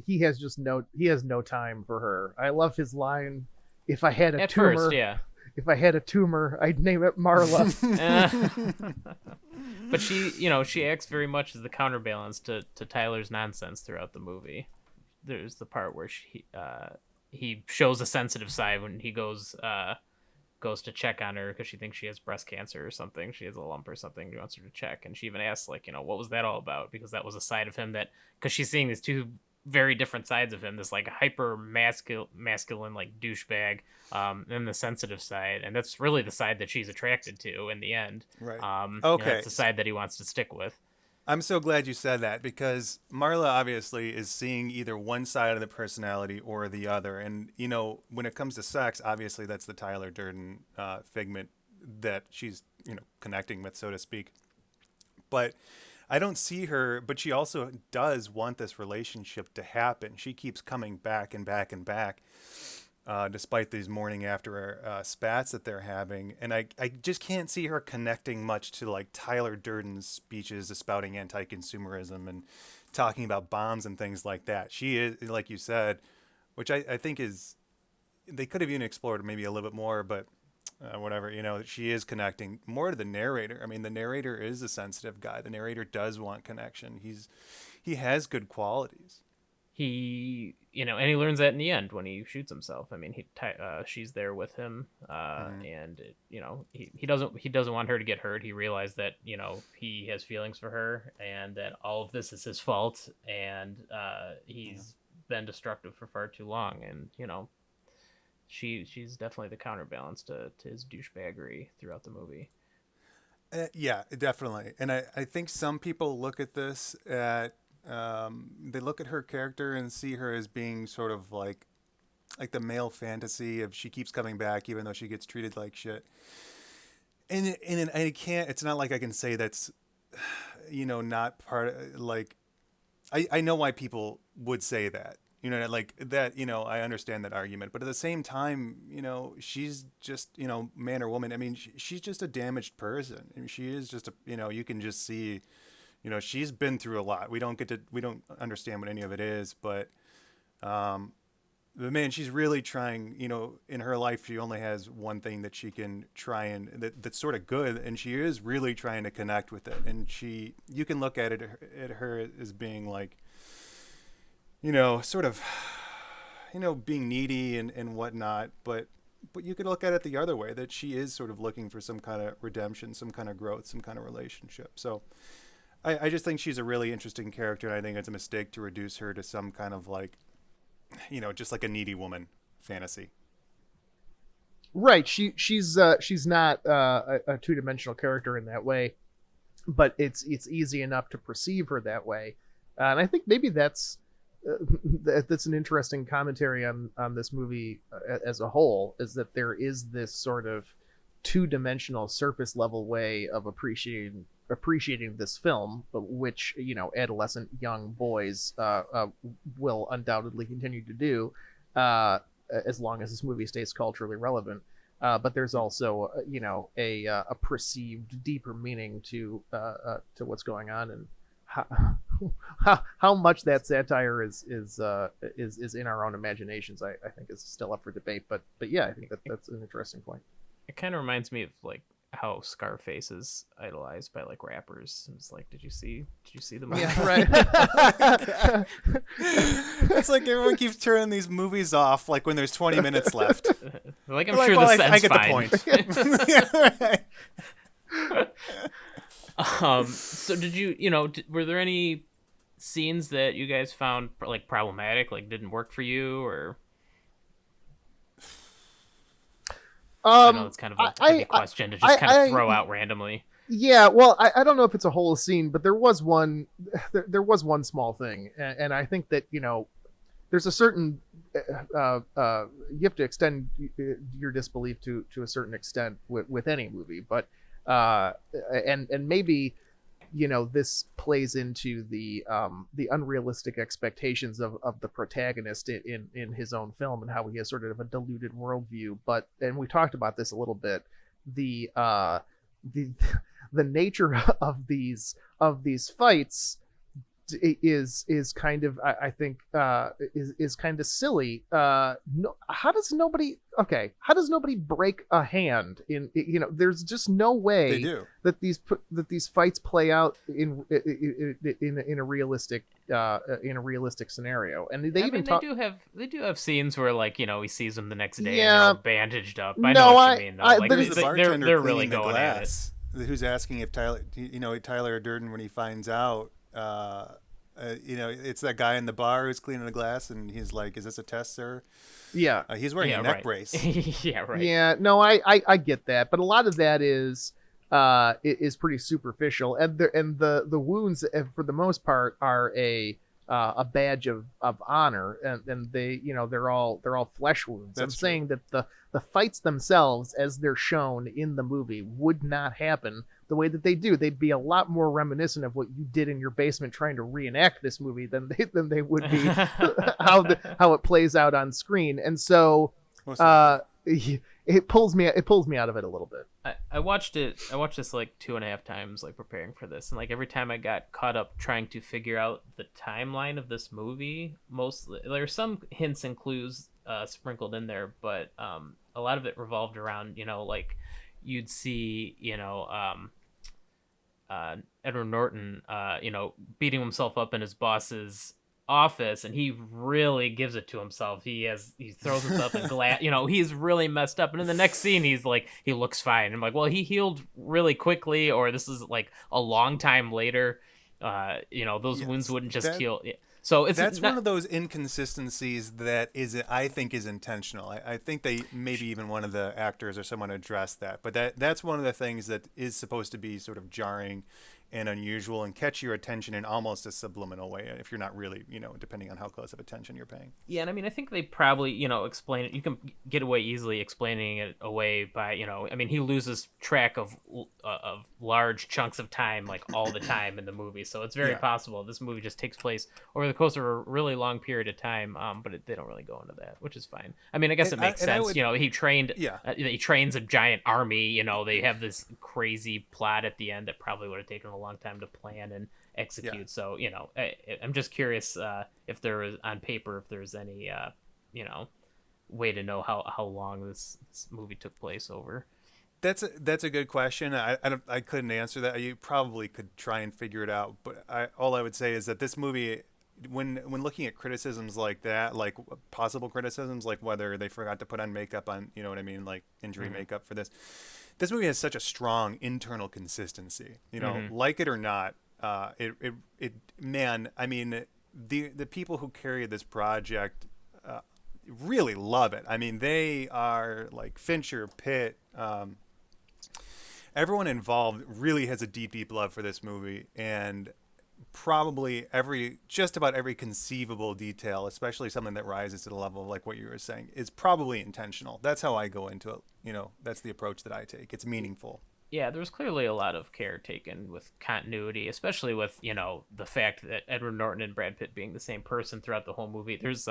He has no time for her. I love his line, if I had a tumor, first, yeah. If I had a tumor, I'd name it Marla. But she acts very much as the counterbalance to Tyler's nonsense throughout the movie. There's the part where he shows a sensitive side when he goes to check on her because she thinks she has breast cancer or something. She has a lump or something. He wants her to check, and she even asks, like, you know, what was that all about? Because that was a side of him because she's seeing these two very different sides of him. This like hyper masculine like douchebag, and the sensitive side, and that's really the side that she's attracted to in the end. Right. Okay, Okay. that's the side that he wants to stick with. I'm so glad you said that, because Marla obviously is seeing either one side of the personality or the other. And, you know, when it comes to sex, obviously that's the Tyler Durden figment that she's, you know, connecting with, so to speak. But I don't see her, but she also does want this relationship to happen. She keeps coming back and back and back, despite these morning after spats that they're having. And I just can't see her connecting much to like Tyler Durden's speeches espouting anti-consumerism and talking about bombs and things like that. She is, like you said, which I think is, they could have even explored maybe a little bit more, but whatever, you know, she is connecting more to the narrator. I mean, the narrator is a sensitive guy. The narrator does want connection. He has good qualities. He, you know, and he learns that in the end when he shoots himself. I mean, she's there with him, and it, you know, he doesn't want her to get hurt. He realized that, you know, he has feelings for her, and that all of this is his fault, and he's been destructive for far too long, and you know, she's definitely the counterbalance to his douchebaggery throughout the movie. Yeah, definitely. And I think some people look at this they look at her character and see her as being sort of like the male fantasy of she keeps coming back even though she gets treated like shit. And I can't, it's not like I can say that's, you know, not part, like, I know why people would say that, you know, like that, you know, I understand that argument, but at the same time, you know, she's just, you know, man or woman. I mean, she's just a damaged person. I mean, she is just a, you know, you can just see, you know, she's been through a lot. We don't understand what any of it is, but man, she's really trying, you know, in her life, she only has one thing that she can try and that's sort of good. And she is really trying to connect with it. And you can look at her as being like, you know, sort of, you know, being needy and whatnot, but you could look at it the other way, that she is sort of looking for some kind of redemption, some kind of growth, some kind of relationship. So I just think she's a really interesting character, and I think it's a mistake to reduce her to some kind of like, you know, just like a needy woman fantasy. Right. She's not a two-dimensional character in that way, but it's easy enough to perceive her that way, and I think maybe that's an interesting commentary on this movie as a whole, is that there is this sort of two-dimensional surface level way of appreciating this film, which, you know, adolescent young boys will undoubtedly continue to do as long as this movie stays culturally relevant. But there's also, you know, a perceived deeper meaning to what's going on, and how much that satire is in our own imaginations, I think is still up for debate. But yeah, I think that's an interesting point. It kind of reminds me of like how Scarface is idolized by like rappers. It's like, did you see the movie? Yeah, right. It's like everyone keeps turning these movies off like when there's 20 minutes left. Like, I'm Like, sure well, this I ends get fine. the point. Yeah, right. So did you know, were there any scenes that you guys found like problematic, like didn't work for you, or? I know it's kind of a heavy question to just kind of throw out randomly. Yeah, well, I don't know if it's a whole scene, but there was one small thing, and I think that, you know, there's a certain you have to extend your disbelief to a certain extent with any movie, but and maybe, you know, this plays into the unrealistic expectations of the protagonist in his own film, and how he has sort of a diluted worldview. But, and we talked about this a little bit, the nature of these fights is kind of, I think is kind of silly. No, how does nobody break a hand in, you know, there's just no way They do. that these fights play out in a realistic scenario. And they they do have scenes where, like, you know, he sees them the next day and Yeah. they're all bandaged up. I No, know what you mean, though. Like, there's the bartender they're really cleaning the going at it. glass, who's asking if Tyler Durden, when he finds out, it's that guy in the bar who's cleaning the glass, and he's like, "Is this a test, sir?" Yeah. He's wearing Yeah, a neck right. brace. Yeah, right. Yeah, no, I get that, but a lot of that is pretty superficial, and the wounds for the most part are a badge of honor, and they they're all flesh wounds. I'm That's true. saying that the fights themselves, as they're shown in the movie, would not happen the way that they do. They'd be a lot more reminiscent of what you did in your basement trying to reenact this movie than they would be how it plays out on screen. And so Most likely. it pulls me out of it a little bit. I watched this like 2.5 times, like preparing for this, and like every time I got caught up trying to figure out the timeline of this movie. Mostly there's some hints and clues sprinkled in there, but a lot of it revolved around like you'd see Edward Norton beating himself up in his boss's office, and he really gives it to himself. He throws himself in glass. He's really messed up, and in the next scene he looks fine. I'm like, well, he healed really quickly, or this is like a long time later. Those wounds wouldn't just heal. So That's one of those inconsistencies that I think is intentional. I think they maybe even one of the actors or someone addressed that, but that's one of the things that is supposed to be sort of jarring and unusual and catch your attention in almost a subliminal way if you're not really, depending on how close of attention you're paying. Yeah, and I mean, I think they probably, explain it. You can get away easily explaining it away by, he loses track of large chunks of time, like all the time in the movie. So it's very possible this movie just takes place over the course of a really long period of time. But they don't really go into that, which is fine. I mean, I guess it makes sense. He trained. Yeah. He trains a giant army. They have this crazy plot at the end that probably would have taken a long time to plan and execute. Yeah. So I'm just curious if there is on paper, if there's any way to know how long this movie took place over. That's a good question. I couldn't answer that. You probably could try and figure it out, but all I would say is that this movie, when looking at criticisms like that, like possible criticisms, like whether they forgot to put on makeup on, like injury makeup for this movie has such a strong internal consistency. Like it or not, man, I mean, the people who carry this project really love it. I mean, they are like Fincher, Pitt, everyone involved really has a deep love for this movie, and probably just about every conceivable detail, especially something that rises to the level of like what you were saying, is probably intentional. That's how I go into it. That's the approach that I take. It's meaningful. Yeah, there's clearly a lot of care taken with continuity, especially with, the fact that Edward Norton and Brad Pitt being the same person throughout the whole movie. There's,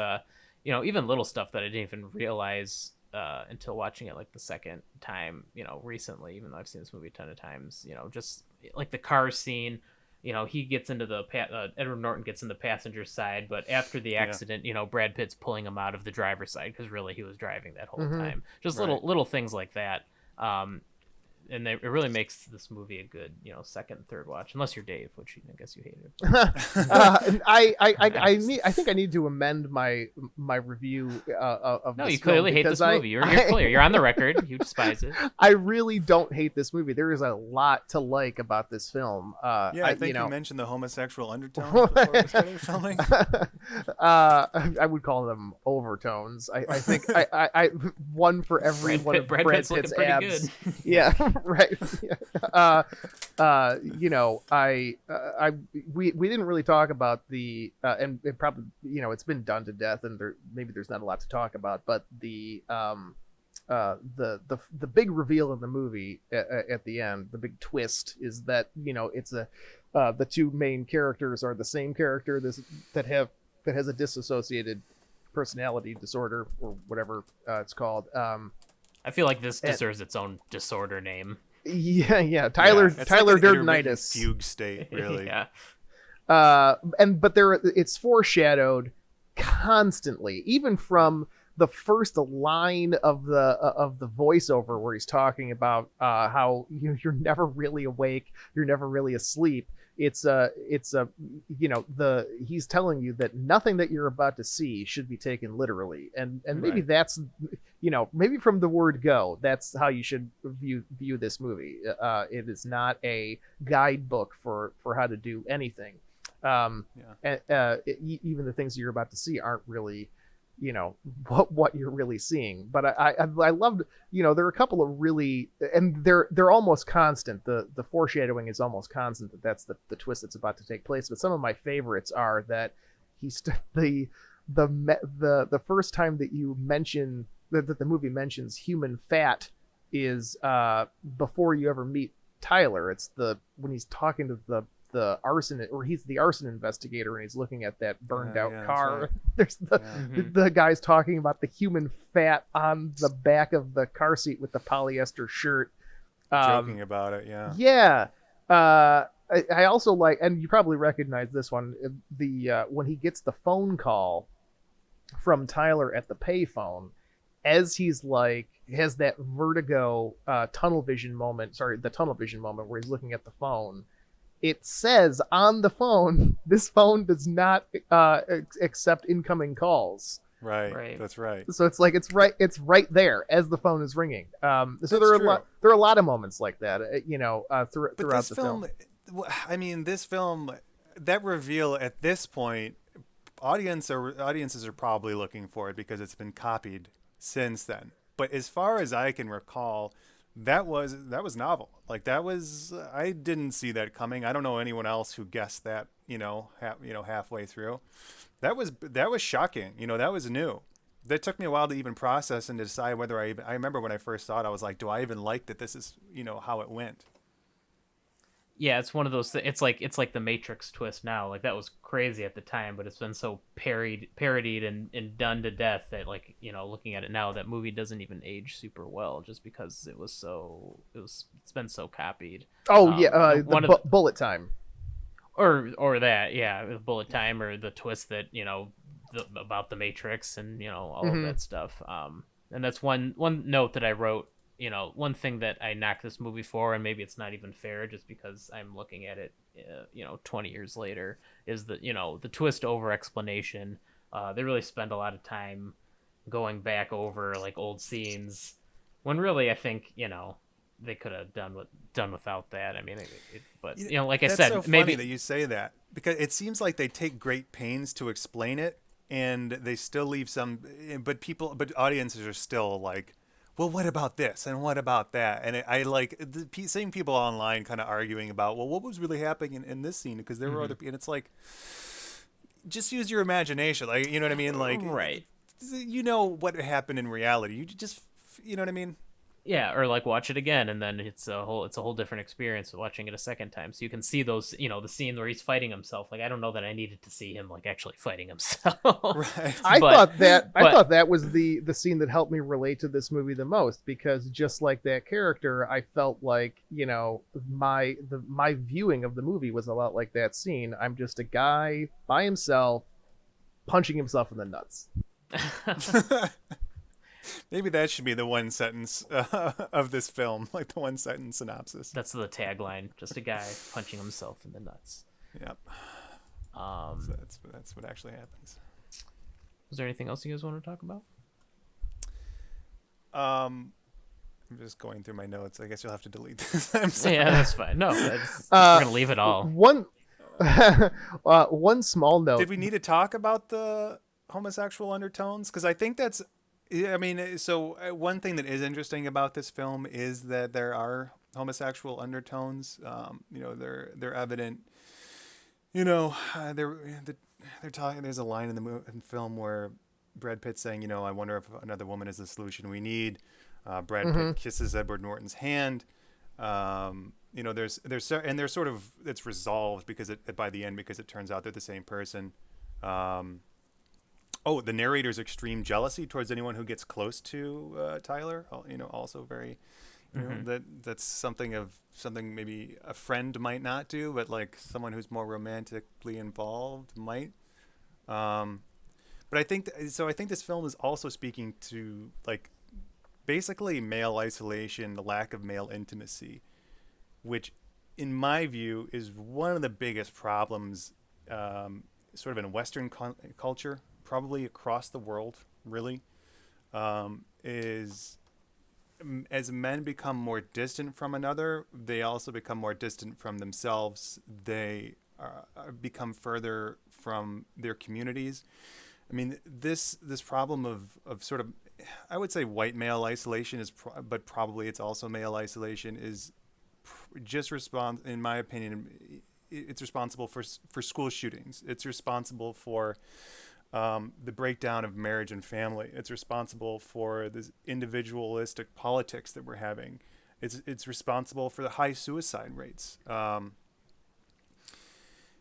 even little stuff that I didn't even realize until watching it like the second time, recently, even though I've seen this movie a ton of times, just like the car scene. He gets into Edward Norton gets in the passenger side, but after the accident, Brad Pitt's pulling him out of the driver's side because really he was driving that whole time. Just little things like that. And it really makes this movie a good, second and third watch, unless you're Dave, which I guess you hated. And I think I need to amend my review of No, this you clearly film hate this movie. You're clear. You're on the record. You despise it. I really don't hate this movie. There is a lot to like about this film. I think you mentioned the homosexual undertones before we started filming. I would call them overtones. I think I one for every one of Brad Brad Pitt's Pitt's looking pretty abs. good. Yeah, right. We didn't really talk about the and it probably it's been done to death, and there's not a lot to talk about, but the big reveal in the movie at the end, the big twist is that it's the two main characters are the same character that has a dissociated personality disorder or whatever it's called. I feel like this deserves its own disorder name. Yeah. Tyler It's like an Durden-itis. fugue state, really. Yeah. But it's foreshadowed constantly, even from the first line of the voiceover where he's talking about how you're never really awake, you're never really asleep. He's telling you that nothing that you're about to see should be taken literally, and maybe that's maybe from the word go, that's how you should view this movie. It is not a guidebook for how to do anything. And even the things you're about to see aren't really, what you're really seeing. But I loved, there are a couple of really, and they're almost constant. The foreshadowing is almost constant that's the twist that's about to take place. But some of my favorites are that the first time that you mention that the movie mentions human fat is before you ever meet Tyler. It's when he's talking to the arson, or he's the arson investigator, and he's looking at that burned out car. Right. There's the guy's talking about the human fat on the back of the car seat with the polyester shirt, Joking about it, yeah. yeah. I also like, and you probably recognize this one, the when he gets the phone call from Tyler at the payphone, as he's like has that vertigo tunnel vision moment where he's looking at the phone. It says on the phone, this phone does not accept incoming calls. Right. That's right. So it's like it's right there as the phone is ringing. So there are a lot of moments like that, throughout the film. I mean, this film, that reveal at this point, audiences are probably looking for it because it's been copied since then. But as far as I can recall, that was novel. Like I didn't see that coming. I don't know anyone else who guessed that, halfway through. That was shocking. That was new. That took me a while to even process and to decide whether I remember when I first saw it, I was like, do I even like that this is, how it went? Yeah, it's one of those. It's like the Matrix twist now. Like that was crazy at the time, but it's been so parodied and done to death that, like, looking at it now, that movie doesn't even age super well just because it's been so copied. Oh yeah, bullet time. Or that, yeah, bullet time, or the twist that about the Matrix and all of that stuff. And that's one note that I wrote. One thing that I knock this movie for, and maybe it's not even fair just because I'm looking at it, 20 years later, is the twist over explanation. They really spend a lot of time going back over like old scenes, when really I think they could have done without that. I mean, but like I said, so funny maybe that you say that, because it seems like they take great pains to explain it, and they still leave some, but audiences are still like, well, what about this and what about that? And I like the same people online kind of arguing about, well, what was really happening in this scene, because there were other people, and it's like, just use your imagination, like, you know what I mean, like, right, what happened in reality, you just, you know what I mean. Yeah, or like watch it again, and then it's a whole different experience watching it a second time. So you can see those, the scene where he's fighting himself. Like, I don't know that I needed to see him like actually fighting himself. Right. I thought that was the scene that helped me relate to this movie the most, because just like that character, I felt like my viewing of the movie was a lot like that scene. I'm just a guy by himself punching himself in the nuts. Maybe that should be the one sentence of this film, like the one sentence synopsis. That's the tagline: just a guy punching himself in the nuts. Yep. So that's what actually happens. Was there anything else you guys want to talk about? I'm just going through my notes. I guess you'll have to delete this. I'm sorry. Yeah, that's fine. No, we're gonna leave it all. One small note. Did we need to talk about the homosexual undertones? Because I think that's. I mean, so one thing that is interesting about this film is that there are homosexual undertones. They're evident. They're talking. There's a line in the film where Brad Pitt's saying, "I wonder if another woman is the solution we need." Brad Pitt kisses Edward Norton's hand. There's sort of, it's resolved because by the end, because it turns out they're the same person. The narrator's extreme jealousy towards anyone who gets close to Tyler. Also very, that's something maybe a friend might not do, but like someone who's more romantically involved might. But I think this film is also speaking to like basically male isolation, the lack of male intimacy, which in my view is one of the biggest problems, sort of in Western culture. Probably across the world, really, is as men become more distant from another, they also become more distant from themselves. They become further from their communities. I mean, this problem of sort of, I would say white male isolation but probably it's also male isolation is just in my opinion, it's responsible for school shootings. It's responsible for the breakdown of marriage and family. It's responsible for this individualistic politics that we're having. It's responsible for the high suicide rates. I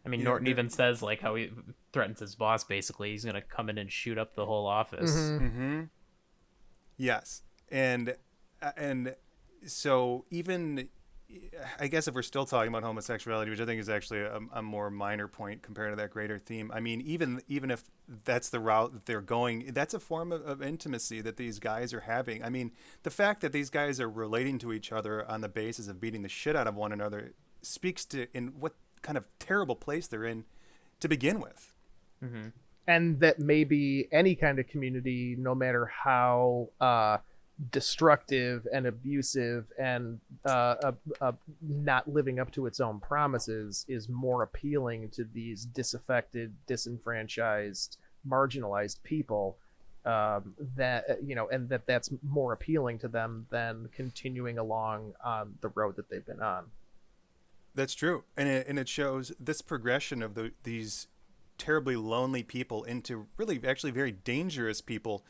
mean, Norton even says like how he threatens his boss. Basically, he's gonna come in and shoot up the whole office. Mm-hmm. Yes, and so even, I guess if we're still talking about homosexuality, which I think is actually a more minor point compared to that greater theme. I mean, even if that's the route that they're going, that's a form of intimacy that these guys are having. I mean, the fact that these guys are relating to each other on the basis of beating the shit out of one another speaks to in what kind of terrible place they're in to begin with. Mm-hmm. And that maybe any kind of community, no matter how destructive and abusive and not living up to its own promises, is more appealing to these disaffected, disenfranchised, marginalized people, that and that's more appealing to them than continuing along on the road that they've been on. That's true, and it shows this progression of these terribly lonely people into really actually very dangerous people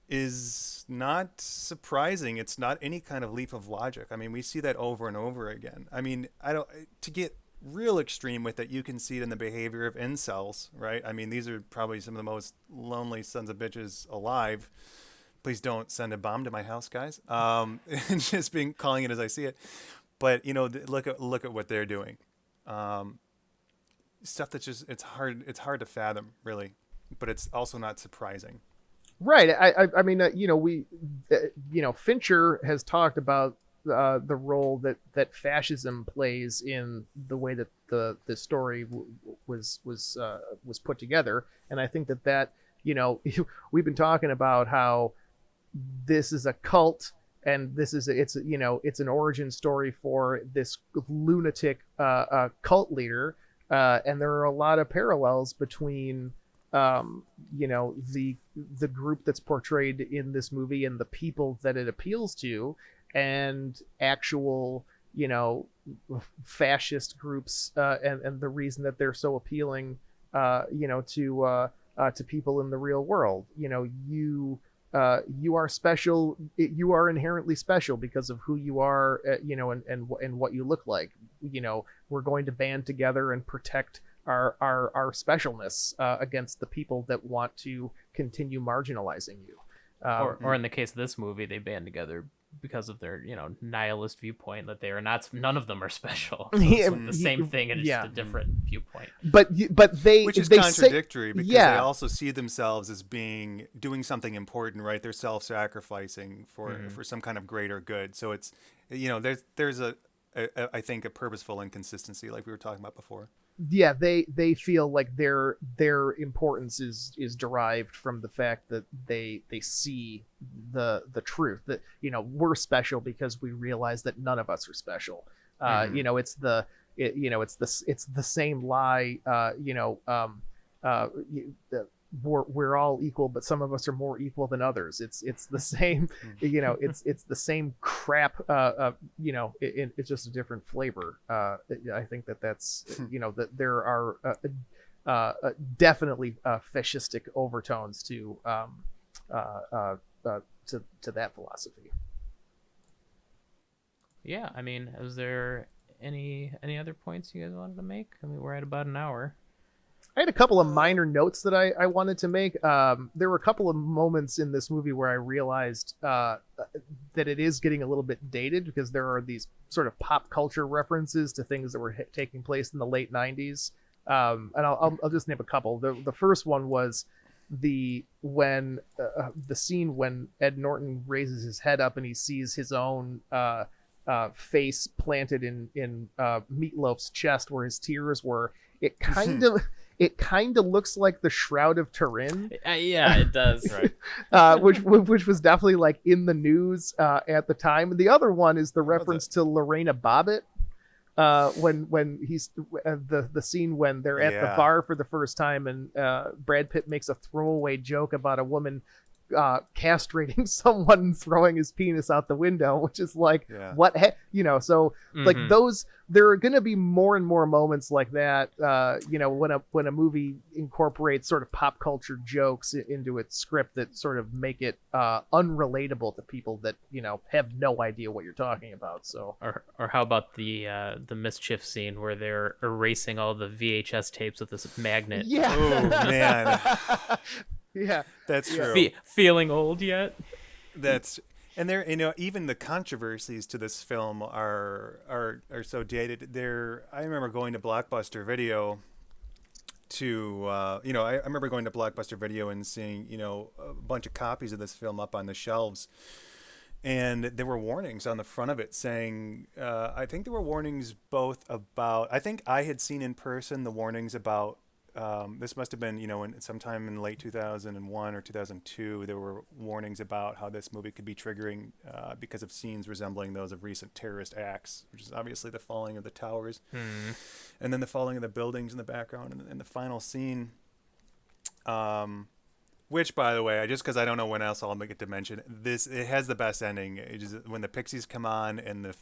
is not surprising. It's not any kind of leap of logic. I mean, we see that over and over again. I mean, to get real extreme with it, you can see it in the behavior of incels, right? I mean, these are probably some of the most lonely sons of bitches alive. Please don't send a bomb to my house, guys. Just calling it as I see it. But look at what they're doing. Stuff that's just it's hard to fathom, really, but it's also not surprising. Right. I mean, Fincher has talked about the role that fascism plays in the way that the story was put together, and I think that we've been talking about how this is a cult. And it's an origin story for this lunatic cult leader, and there are a lot of parallels between the group that's portrayed in this movie and the people that it appeals to, and actual fascist groups, and the reason that they're so appealing to people in the real world. You are special. You are inherently special because of who you are, and what you look like. We're going to band together and protect our specialness against the people that want to continue marginalizing you. Or in the case of this movie, they band together because of their nihilist viewpoint that they are not. None of them are special. So it's like the same thing, and it's just a different viewpoint. But they, which is they contradictory, because they also see themselves as doing something important, right? They're self-sacrificing for some kind of greater good. So it's there's I think a purposeful inconsistency, like we were talking about before. Yeah, they feel like their importance is derived from the fact that they see the truth that we're special because we realize that none of us are special. It's the same lie. We're all equal, but some of us are more equal than others. It's the same, it's the same crap. It's just a different flavor. I think that's that there are definitely fascistic overtones to that philosophy. Yeah, I mean, is there any other points you guys wanted to make? I mean, we're at about an hour. I had a couple of minor notes that I wanted to make. There were a couple of moments in this movie where I realized that it is getting a little bit dated, because there are these sort of pop culture references to things that were taking place in the late 90s. And I'll just name a couple. The first one was the scene when Ed Norton raises his head up and he sees his own face planted in Meatloaf's chest where his tears were. It kind of looks like the Shroud of Turin. Yeah, it does. Right. Which was definitely like in the news at the time. And the other one is the reference to Lorena Bobbitt, when he's the scene when they're at the Yeah. bar for the first time, and Brad Pitt makes a throwaway joke about a woman castrating someone and throwing his penis out the window, which is like, Yeah. what so like Mhm. those, there are going to be more and more moments like that, when a movie incorporates sort of pop culture jokes into its script that sort of make it unrelatable to people that have no idea what you're talking about. So Or how about the mischief scene where they're erasing all the VHS tapes with this magnet? yeah. Oh man, Yeah. that's Yeah. true. Feeling old yet? That's and there, even the controversies to this film are so dated. I remember going to Blockbuster Video to I remember going to Blockbuster Video and seeing a bunch of copies of this film up on the shelves, and there were warnings on the front of it saying, I think there were warnings both about, I think I had seen in person the warnings about, this must have been, sometime in late 2001 or 2002, there were warnings about how this movie could be triggering because of scenes resembling those of recent terrorist acts, which is obviously the falling of the towers, and then the falling of the buildings in the background, and the final scene. Which, by the way, just because I don't know when else I'll get to mention this, it has the best ending. It is when the Pixies come on and the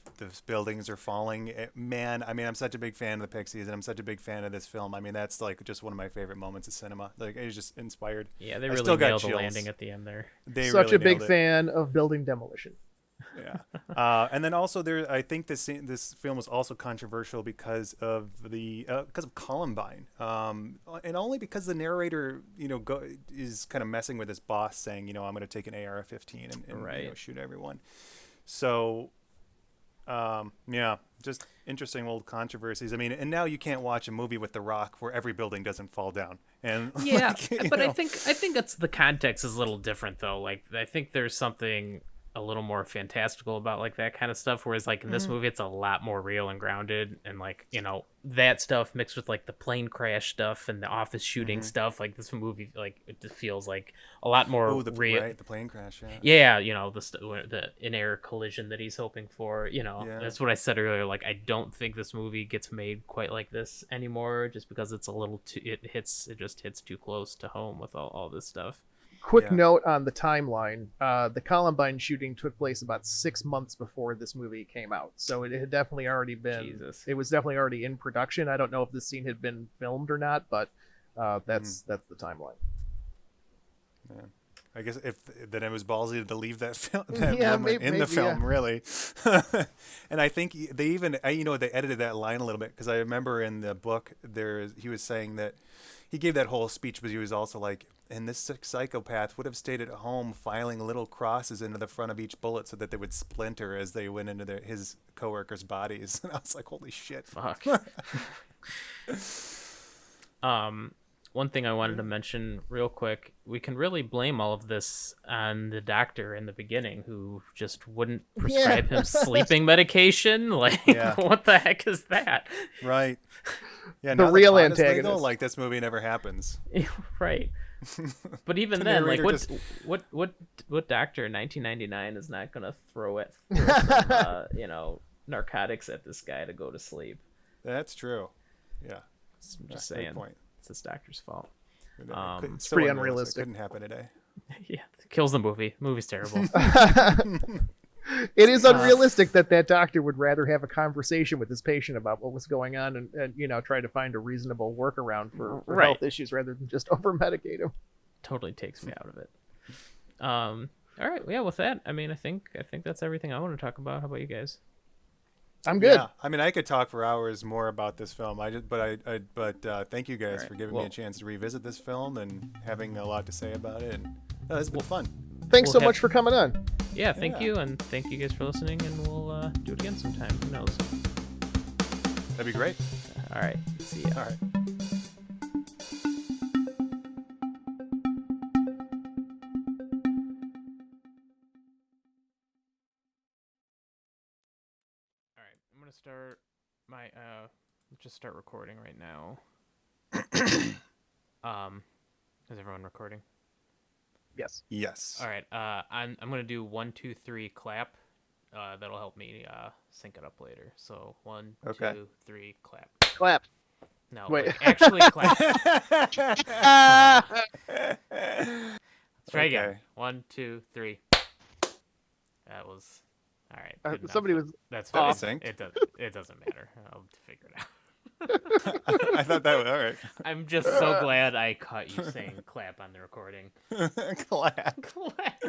buildings are falling. Man, I mean, I'm such a big fan of the Pixies, and I'm such a big fan of this film. I mean, that's like just one of my favorite moments of cinema. Like, it's just inspired. Yeah, they I really still got nailed the chills. landing at the end there. They Such really a big nailed it. fan of building demolition. Yeah, and then also I think this film was also controversial because of Columbine, and only because the narrator is kind of messing with his boss, saying I'm going to take an AR-15 and Right. shoot everyone. So, yeah, just interesting old controversies. I mean, and now you can't watch a movie with The Rock where every building doesn't fall down. And Yeah, like, but I think that's the context is a little different though. Like I think there's something a little more fantastical about like that kind of stuff, whereas like in this movie it's a lot more real and grounded, and like that stuff mixed with like the plane crash stuff and the office shooting stuff. Like this movie, like it just feels like a lot more oh, the real. plane crash. Yeah. Yeah, the in-air collision that he's hoping for. Yeah. That's what I said earlier. Like, I don't think this movie gets made quite like this anymore, just because it's a little too. It just hits too close to home with all this stuff. Quick Yeah. note on the timeline. The Columbine shooting took place about 6 months before this movie came out. So it had definitely already been, Jesus. it was definitely already in production. I don't know if this scene had been filmed or not, but that's the timeline. Yeah. I guess then it was ballsy to leave that film, Yeah, moment in maybe, the film, yeah. really. And I think they even, they edited that line a little bit, because I remember in the book he was saying that he gave that whole speech, but he was also like, and this psychopath would have stayed at home filing little crosses into the front of each bullet so that they would splinter as they went into his coworkers' bodies. And I was like, holy shit. Fuck. One thing I wanted to mention real quick, we can really blame all of this on the doctor in the beginning who just wouldn't prescribe him sleeping medication. Like, Yeah. what the heck is that? Right. Yeah, The now real plot is legal, antagonist. like this movie never happens. Right. But even The then, like, narrator what doctor in 1999 is not gonna throw some, narcotics at this guy to go to sleep? That's true. Yeah. I'm just Great saying, point. it's this doctor's fault. It's pretty unrealistic. It couldn't happen today. Yeah, kills the movie. Movie's terrible. It is unrealistic that doctor would rather have a conversation with his patient about what was going on and try to find a reasonable workaround for Right. health issues rather than just over medicate him. Totally takes me out of it. All right, yeah. With that, I mean, I think that's everything I want to talk about. How about you guys? I'm good. Yeah, I mean, I could talk for hours more about this film. But thank you guys Right. for giving Well- me a chance to revisit this film and having a lot to say about it. And it's been fun. Thanks so We'll much for coming on. Yeah, thank Yeah. you, and thank you guys for listening, and we'll do it again sometime. Who knows? That'd be great. All right, see ya. All right. All right, I'm gonna start my just start recording right now. Is everyone recording? Yes. Yes. All right, I'm gonna do 1, 2, 3 clap, that'll help me sync it up later. So 1, Okay. 2, 3, clap. Clap. No, Wait. like, actually clap. Let's try again. Okay. 1, 2, 3. That was all right. good enough. Somebody was. That's That fine. was synced. It doesn't matter. I'll figure it out. I thought that was all right. I'm just so glad I caught you saying clap on the recording. Clap. Clap.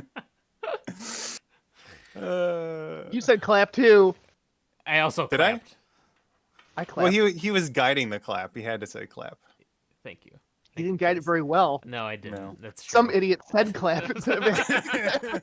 You said clap too. I also Did I? clapped. I clapped. Well, he was guiding the clap. He had to say clap. Thank you. He didn't guide it very well. No, I didn't. No. That's true. Some idiot said clap instead of